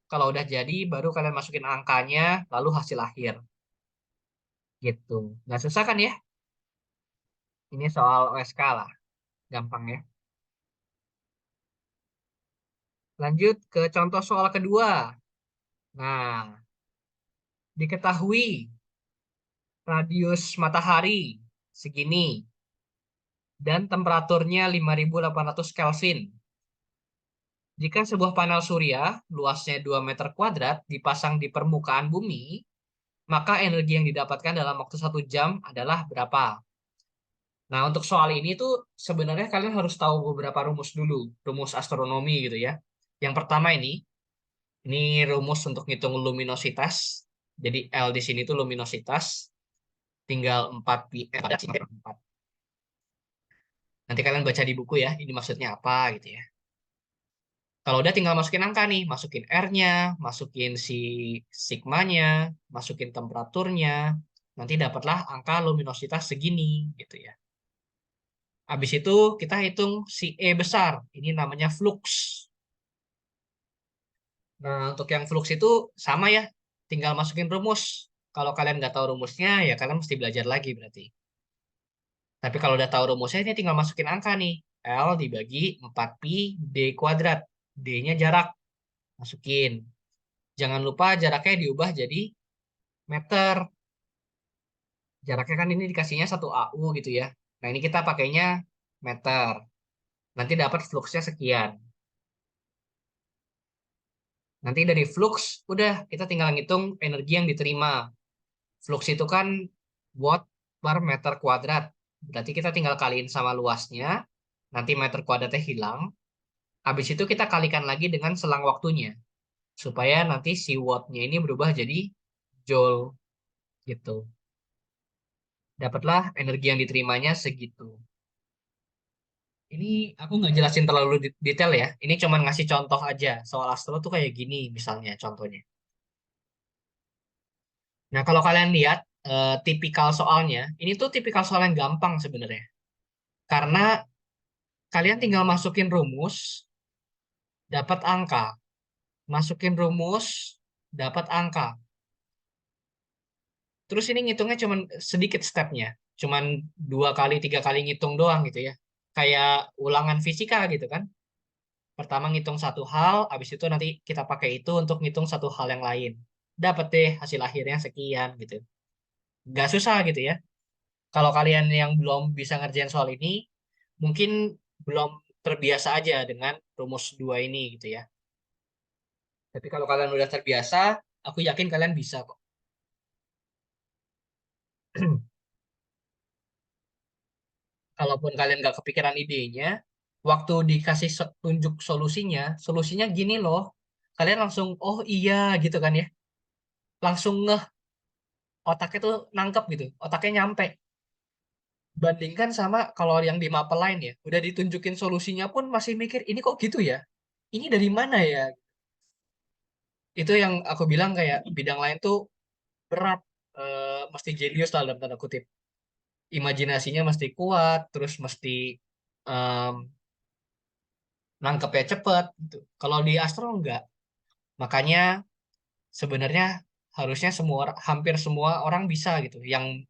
kalau udah jadi baru kalian masukin angkanya, lalu hasil akhir. Gitu. Nggak susah kan ya? Ini soal OSK lah. Gampang ya. Lanjut ke contoh soal kedua. Nah, diketahui radius matahari segini dan temperaturnya 5.800 Kelvin. Jika sebuah panel surya luasnya 2 meter kuadrat dipasang di permukaan bumi, maka energi yang didapatkan dalam waktu 1 jam adalah berapa? Nah, untuk soal ini tuh sebenarnya kalian harus tahu beberapa rumus dulu, rumus astronomi gitu ya. Yang pertama ini rumus untuk ngitung luminositas. Jadi L di sini tuh luminositas, tinggal 4 pi, ada sini 4. Nanti kalian baca di buku ya, ini maksudnya apa gitu ya. Kalau udah tinggal masukin angka nih, masukin R-nya, masukin si sigmanya, masukin temperaturnya, nanti dapatlah angka luminositas segini gitu ya. Habis itu kita hitung si E besar, ini namanya flux. Nah, untuk yang flux itu sama ya, tinggal masukin rumus. Kalau kalian nggak tahu rumusnya, ya kalian mesti belajar lagi berarti. Tapi kalau udah tahu rumusnya, ini tinggal masukin angka nih. L dibagi 4pi D kuadrat. D-nya jarak, masukin. Jangan lupa jaraknya diubah jadi meter. Jaraknya kan ini dikasihnya 1 AU gitu ya. Nah, ini kita pakainya meter. Nanti dapat fluxnya sekian. Nanti dari flux, udah kita tinggal ngitung energi yang diterima. Flux itu kan watt per meter kuadrat. Berarti kita tinggal kaliin sama luasnya. Nanti meter kuadratnya hilang. Habis itu kita kalikan lagi dengan selang waktunya. Supaya nanti si wattnya ini berubah jadi joule gitu. Dapatlah energi yang diterimanya segitu. Ini aku nggak jelasin terlalu detail ya. Ini cuma ngasih contoh aja. Soal astro tuh kayak gini misalnya contohnya. Nah, kalau kalian lihat tipikal soalnya, ini tuh tipikal soal yang gampang sebenarnya. Karena kalian tinggal masukin rumus, dapat angka. Masukin rumus, dapat angka. Terus ini ngitungnya cuman sedikit stepnya. Cuman 2 kali, 3 kali ngitung doang gitu ya. Kayak ulangan fisika gitu kan. Pertama ngitung satu hal, habis itu nanti kita pakai itu untuk ngitung satu hal yang lain. Dapat deh hasil akhirnya sekian gitu. Gak susah gitu ya. Kalau kalian yang belum bisa ngerjain soal ini, mungkin belum terbiasa aja dengan rumus dua ini gitu ya. Tapi kalau kalian udah terbiasa, aku yakin kalian bisa kok. Kalaupun kalian nggak kepikiran idenya, waktu dikasih tunjuk solusinya, solusinya gini loh. Kalian langsung, oh iya gitu kan ya. Langsung ngeh, otaknya tuh nangkep gitu. Otaknya nyampe. Bandingkan sama kalau yang di mapel lain ya. Udah ditunjukin solusinya pun masih mikir, ini kok gitu ya? Ini dari mana ya? Itu yang aku bilang kayak bidang lain tuh berat. Mesti jenius lah dalam tanda kutip. Imajinasinya mesti kuat, terus mesti em, nangkepnya cepet gitu. Kalau di Astro enggak. Makanya sebenarnya harusnya hampir semua orang bisa gitu. Yang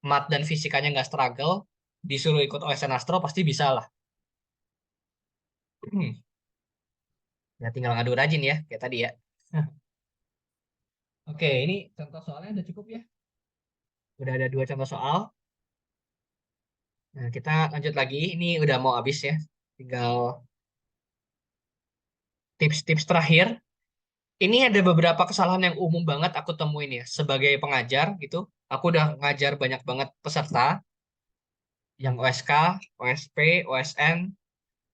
mat dan fisikanya nggak struggle, disuruh ikut OSN Astro pasti bisa lah. Ya tinggal ngadu rajin ya, kayak tadi ya. Oke, ini contoh soalnya udah cukup ya. Udah ada 2 contoh soal. Nah, kita lanjut lagi. Ini udah mau habis ya. Tinggal tips-tips terakhir. Ini ada beberapa kesalahan yang umum banget aku temuin ya. Sebagai pengajar gitu, aku udah ngajar banyak banget peserta yang OSK, OSP, OSN.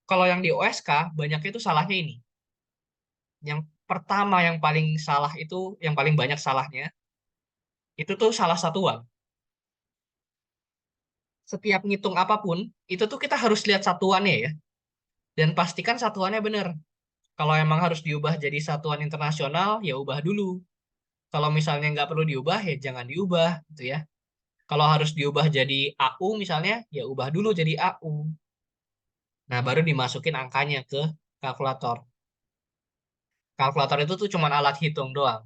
Kalau yang di OSK, banyaknya itu salahnya ini. Yang pertama yang paling salah itu, yang paling banyak salahnya, itu tuh salah satuan. Setiap ngitung apapun, itu tuh kita harus lihat satuannya ya. Dan pastikan satuannya benar. Kalau emang harus diubah jadi satuan internasional, ya ubah dulu. Kalau misalnya nggak perlu diubah, ya jangan diubah, gitu ya. Kalau harus diubah jadi AU misalnya, ya ubah dulu jadi AU. Nah, baru dimasukin angkanya ke kalkulator. Kalkulator itu tuh cuma alat hitung doang.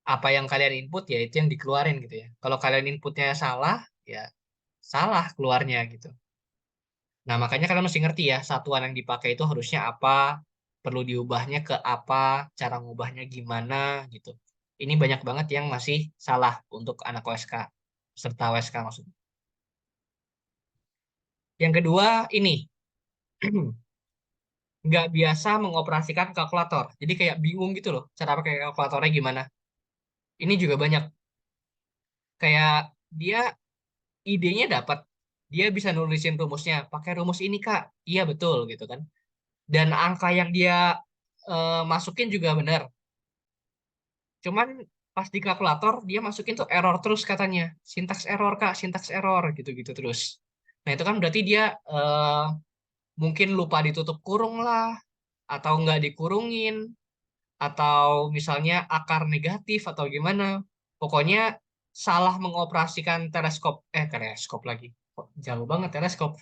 Apa yang kalian input ya itu yang dikeluarin gitu ya. Kalau kalian inputnya salah, ya salah keluarnya gitu. Nah, makanya kalian mesti ngerti ya, satuan yang dipakai itu harusnya apa, perlu diubahnya ke apa, cara ngubahnya gimana gitu. Ini banyak banget yang masih salah untuk anak OSK, serta OSK maksudnya. Yang kedua, ini nggak biasa mengoperasikan kalkulator. Jadi kayak bingung gitu loh, cara pakai kalkulatornya gimana. Ini juga banyak. Kayak dia idenya dapat, dia bisa nulisin rumusnya, pakai rumus ini Kak. Iya betul gitu kan. Dan angka yang dia masukin juga benar. Cuman pas di kalkulator dia masukin tuh error terus katanya. Sintaks error Kak, sintaks error gitu-gitu terus. Nah itu kan berarti dia mungkin lupa ditutup kurung lah, atau nggak dikurungin, atau misalnya akar negatif atau gimana. Pokoknya salah mengoperasikan teleskop lagi. Kok jauh banget teleskop.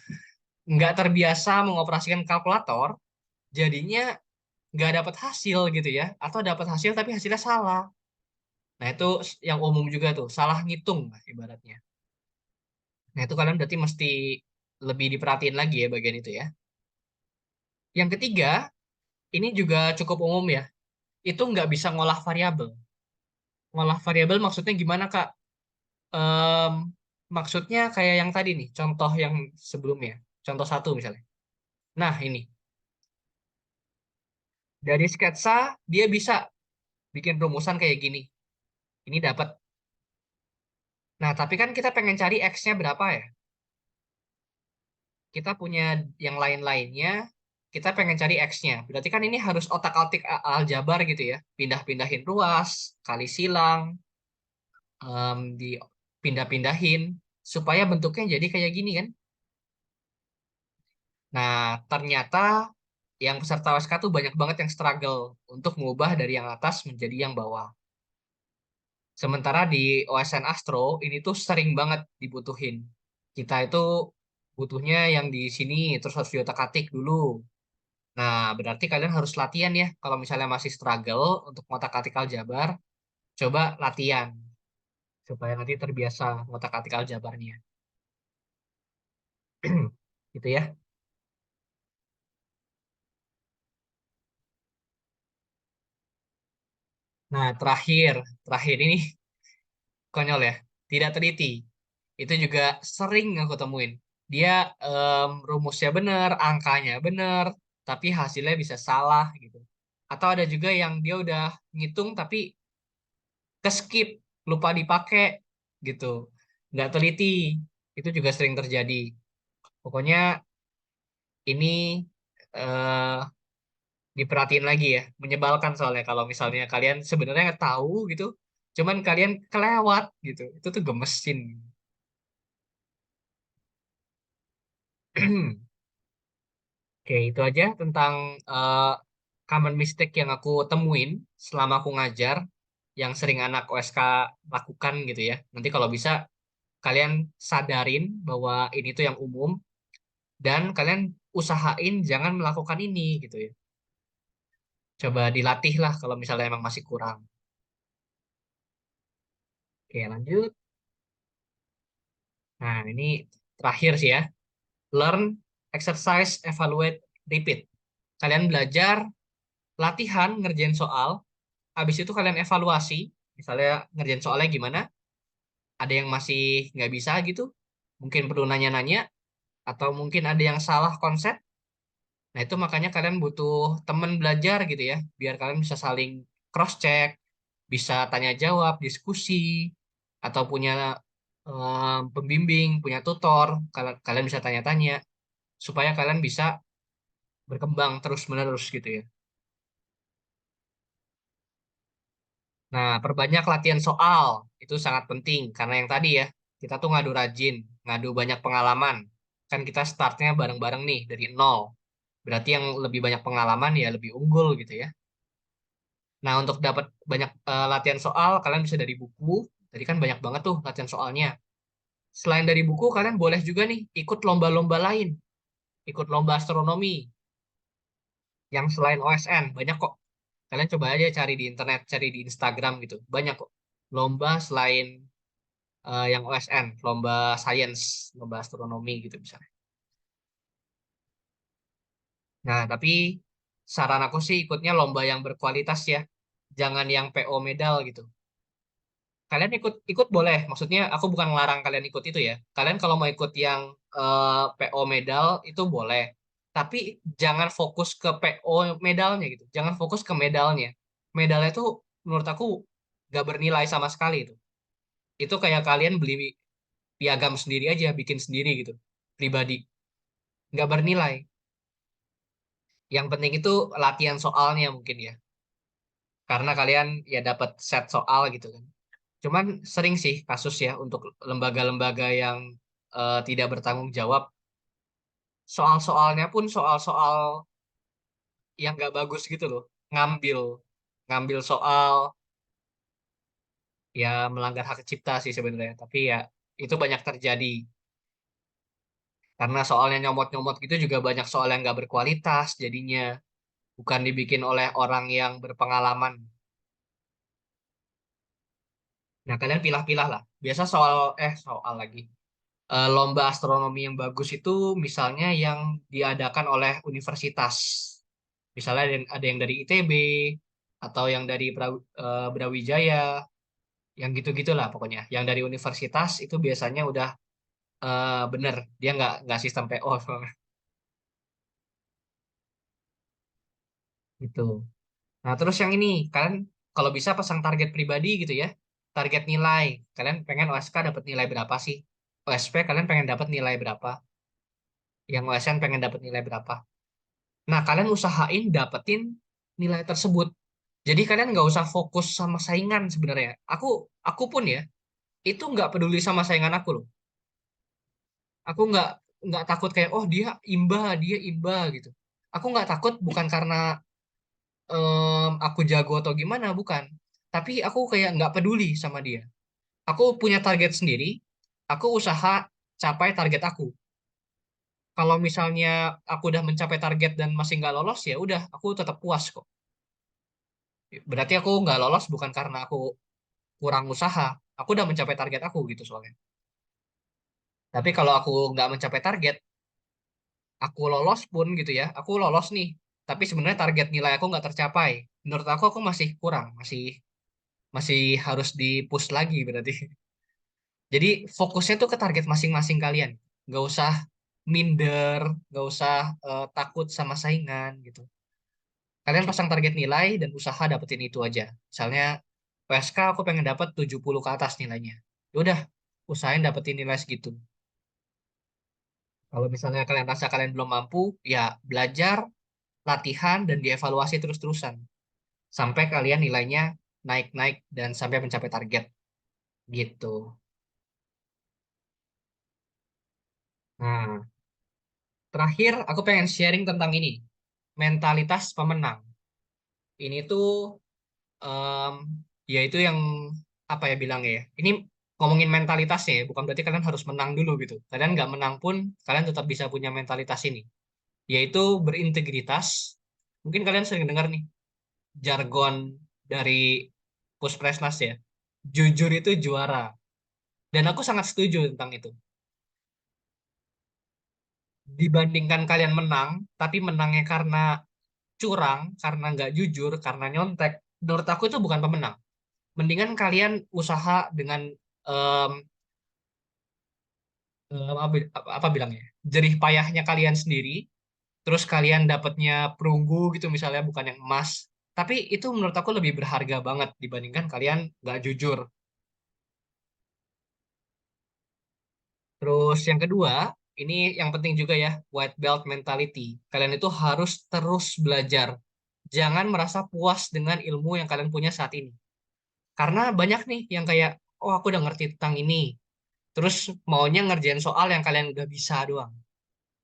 Nggak terbiasa mengoperasikan kalkulator, jadinya nggak dapat hasil gitu ya. Atau dapat hasil tapi hasilnya salah. Nah, itu yang umum juga tuh, salah ngitung lah ibaratnya. Nah, itu kalian berarti mesti lebih diperhatiin lagi ya bagian itu ya. Yang ketiga, ini juga cukup umum ya. Itu nggak bisa ngolah variabel. Ngolah variabel maksudnya gimana, Kak? Em, maksudnya kayak yang tadi nih, contoh yang sebelumnya. Contoh satu misalnya. Nah, ini. Dari sketsa, dia bisa bikin rumusan kayak gini. Ini dapat. Nah, tapi kan kita pengen cari X-nya berapa ya? Kita punya yang lain-lainnya, kita pengen cari X-nya. Berarti kan ini harus otak-atik aljabar gitu ya. Pindah-pindahin ruas, kali silang, dipindah-pindahin, supaya bentuknya jadi kayak gini kan. Nah, ternyata yang peserta OSK tuh banyak banget yang struggle untuk mengubah dari yang atas menjadi yang bawah. Sementara di OSN Astro, ini tuh sering banget dibutuhin. Kita itu butuhnya yang di sini, terus harus diotak-atik dulu. Nah, berarti kalian harus latihan ya. Kalau misalnya masih struggle untuk ngotak-atik aljabar, coba latihan supaya nanti terbiasa ngotak-atik aljabarnya. Gitu ya. Nah, terakhir ini konyol ya. Tidak teliti. Itu juga sering aku temuin. Dia rumusnya bener, angkanya bener, tapi hasilnya bisa salah gitu. Atau ada juga yang dia udah ngitung tapi ke skip, lupa dipakai gitu. Nggak teliti. Itu juga sering terjadi. Pokoknya ini eh, diperhatiin lagi ya. Menyebalkan soalnya kalau misalnya kalian sebenarnya nggak tahu gitu, cuman kalian kelewat gitu. Itu tuh gemesin. Oke, itu aja tentang eh, common mistake yang aku temuin selama aku ngajar, yang sering anak OSK lakukan gitu ya. Nanti kalau bisa kalian sadarin bahwa ini tuh yang umum, dan kalian usahain jangan melakukan ini gitu ya. Coba dilatih lah kalau misalnya emang masih kurang. Oke, lanjut. Nah, ini terakhir sih ya. Learn, exercise, evaluate, repeat. Kalian belajar, latihan, ngerjain soal. Habis itu kalian evaluasi. Misalnya ngerjain soalnya gimana. Ada yang masih nggak bisa gitu. Mungkin perlu nanya-nanya. Atau mungkin ada yang salah konsep. Nah, itu makanya kalian butuh teman belajar gitu ya. Biar kalian bisa saling cross-check. Bisa tanya jawab, diskusi. Atau punya pembimbing, punya tutor. Kalian bisa tanya-tanya supaya kalian bisa berkembang terus-menerus gitu ya. Nah, perbanyak latihan soal. Itu sangat penting karena yang tadi ya, kita tuh ngadu rajin, ngadu banyak pengalaman. Kan kita startnya bareng-bareng nih dari nol. Berarti yang lebih banyak pengalaman ya lebih unggul gitu ya. Nah, untuk dapat banyak latihan soal, kalian bisa dari buku. Tadi kan banyak banget tuh latihan soalnya. Selain dari buku, kalian boleh juga nih ikut lomba-lomba lain. Ikut lomba astronomi yang selain OSN. Banyak kok. Kalian coba aja cari di internet, cari di Instagram gitu. Banyak kok. lomba selain yang OSN, lomba sains, lomba astronomi gitu misalnya. Nah, tapi saran aku sih ikutnya lomba yang berkualitas ya. Jangan yang PO medal gitu. Kalian ikut ikut boleh, maksudnya aku bukan ngelarang kalian ikut itu ya. Kalian kalau mau ikut yang PO medal itu boleh. Tapi jangan fokus ke PO medalnya gitu. Jangan fokus ke medalnya. Medalnya itu menurut aku gak bernilai sama sekali itu. Itu kayak kalian beli piagam sendiri aja, bikin sendiri gitu. Pribadi. Nggak bernilai. Yang penting itu latihan soalnya mungkin ya. Karena kalian ya dapat set soal gitu kan. Cuman sering sih kasus ya untuk lembaga-lembaga yang tidak bertanggung jawab. Soal-soalnya pun soal-soal yang nggak bagus gitu loh. Ngambil, ngambil soal ya melanggar hak cipta sih sebenarnya. Tapi ya itu banyak terjadi. Karena soalnya nyomot-nyomot gitu juga banyak soal yang nggak berkualitas jadinya. Bukan dibikin oleh orang yang berpengalaman. Nah, kalian pilah-pilah lah. Biasa soal lagi. Lomba astronomi yang bagus itu misalnya yang diadakan oleh universitas. Misalnya ada yang dari ITB atau yang dari Brawijaya, yang gitu-gitulah pokoknya. Yang dari universitas itu biasanya udah bener, dia nggak sistem PO gitu. Nah, terus yang ini kalian kalau bisa pasang target pribadi gitu ya. Target nilai. Kalian pengen OSK dapat nilai berapa sih? OSP kalian pengen dapat nilai berapa? Yang OSN pengen dapat nilai berapa? Nah, kalian usahain dapetin nilai tersebut. Jadi kalian nggak usah fokus sama saingan sebenarnya. Aku pun ya, itu nggak peduli sama saingan aku loh. Aku nggak takut kayak, oh dia imba gitu. Aku nggak takut bukan karena aku jago atau gimana, bukan. Tapi aku kayak nggak peduli sama dia. Aku punya target sendiri. Aku usaha capai target aku. Kalau misalnya aku udah mencapai target dan masih nggak lolos, ya udah, aku tetap puas kok. Berarti aku nggak lolos bukan karena aku kurang usaha. Aku udah mencapai target aku gitu soalnya. Tapi kalau aku nggak mencapai target, aku lolos pun gitu ya. Aku lolos nih. Tapi sebenarnya target nilai aku nggak tercapai. Menurut aku masih kurang, masih masih harus di-push lagi berarti. Jadi fokusnya tuh ke target masing-masing kalian. Nggak usah minder, nggak usah takut sama saingan gitu. Kalian pasang target nilai dan usaha dapetin itu aja. Misalnya PSK aku pengen dapat 70 ke atas nilainya. Ya udah, usahain dapetin nilai segitu. Kalau misalnya kalian rasa kalian belum mampu, ya belajar, latihan, dan dievaluasi terus-terusan. Sampai kalian nilainya naik-naik dan sampai mencapai target. Gitu. Nah, terakhir aku pengen sharing tentang ini. Mentalitas pemenang. Ini tuh em, ya itu yang apa ya bilangnya ya. Ini ngomongin mentalitasnya ya, bukan berarti kalian harus menang dulu gitu. Kalian nggak menang pun kalian tetap bisa punya mentalitas ini, yaitu berintegritas. Mungkin kalian sering dengar nih jargon dari Puspresnas ya. Jujur itu juara. Dan aku sangat setuju tentang itu. Dibandingkan kalian menang, tapi menangnya karena curang, karena nggak jujur, karena nyontek, menurut aku itu bukan pemenang. Mendingan kalian usaha dengan em, apa bilangnya, jerih payahnya kalian sendiri, terus kalian dapatnya perunggu gitu misalnya bukan yang emas, tapi itu menurut aku lebih berharga banget dibandingkan kalian nggak jujur. Terus yang kedua, ini yang penting juga ya, white belt mentality. Kalian itu harus terus belajar. Jangan merasa puas dengan ilmu yang kalian punya saat ini. Karena banyak nih yang kayak, oh aku udah ngerti tentang ini. Terus maunya ngerjain soal yang kalian udah bisa doang.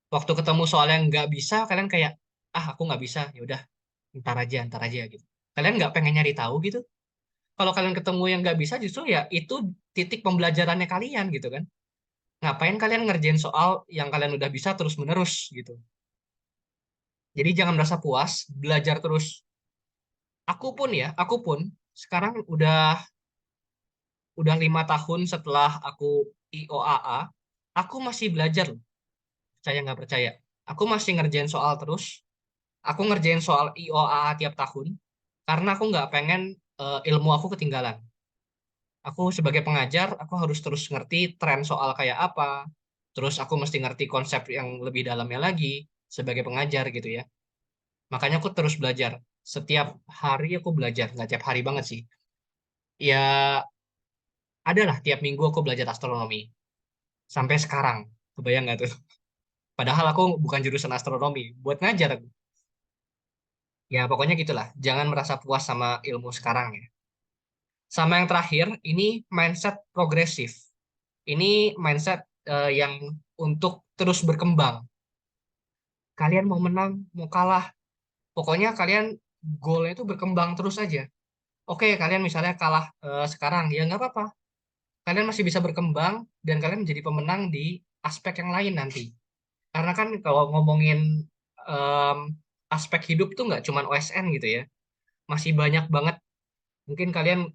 Waktu ketemu soal yang nggak bisa, kalian kayak, ah aku nggak bisa, ya udah, ntar aja gitu. Kalian nggak pengen nyari tahu gitu. Kalau kalian ketemu yang nggak bisa, justru ya itu titik pembelajarannya kalian gitu kan. Ngapain kalian ngerjain soal yang kalian udah bisa terus-menerus gitu. Jadi jangan merasa puas, belajar terus. Aku pun sekarang udah udah 5 tahun setelah aku IOAA, aku masih belajar loh. Percaya nggak percaya? Aku masih ngerjain soal terus. Aku ngerjain soal IOAA tiap tahun karena aku nggak pengen ilmu aku ketinggalan. Aku sebagai pengajar, aku harus terus ngerti tren soal kayak apa. Terus aku mesti ngerti konsep yang lebih dalamnya lagi sebagai pengajar gitu ya. Makanya aku terus belajar. Setiap hari aku belajar, nggak tiap hari banget sih. Ya, adalah tiap minggu aku belajar astronomi. Sampai sekarang. Kebayang nggak tuh? Padahal aku bukan jurusan astronomi. Buat ngajar aku. Ya, pokoknya gitulah. Jangan merasa puas sama ilmu sekarang ya. Sama yang terakhir, ini mindset progresif. Ini mindset yang untuk terus berkembang. Kalian mau menang, mau kalah. Pokoknya kalian goalnya itu berkembang terus aja. Oke, kalian misalnya kalah sekarang, ya nggak apa-apa. Kalian masih bisa berkembang dan kalian menjadi pemenang di aspek yang lain nanti. Karena kan kalau ngomongin em, aspek hidup tuh nggak cuma OSN gitu ya. Masih banyak banget. Mungkin kalian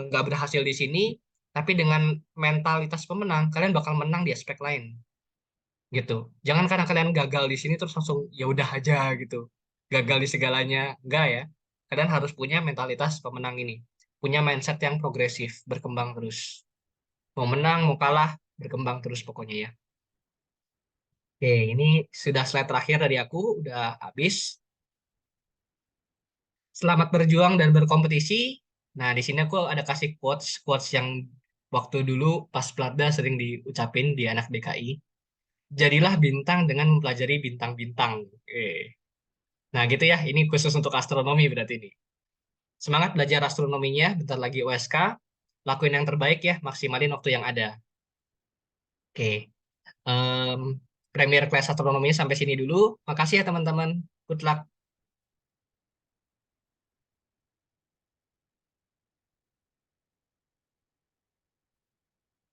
nggak berhasil di sini, tapi dengan mentalitas pemenang, kalian bakal menang di aspek lain gitu. Jangan karena kalian gagal di sini terus langsung ya udah aja gitu. Gagal di segalanya. Enggak ya. Kalian harus punya mentalitas pemenang ini. Punya mindset yang progresif, berkembang terus. Mau menang, mau kalah, berkembang terus pokoknya ya. Oke, ini sudah slide terakhir dari aku, udah habis. Selamat berjuang dan berkompetisi. Nah, di sini aku ada kasih quotes yang waktu dulu pas Platda sering diucapin di anak DKI. Jadilah bintang dengan mempelajari bintang-bintang. Nah, gitu ya. Ini khusus untuk astronomi berarti ini. Semangat belajar astronominya, bentar lagi USK. Lakuin yang terbaik ya, maksimalin waktu yang ada. Oke. Em, Premier kelas astronominya sampai sini dulu. Makasih ya teman-teman. Good luck.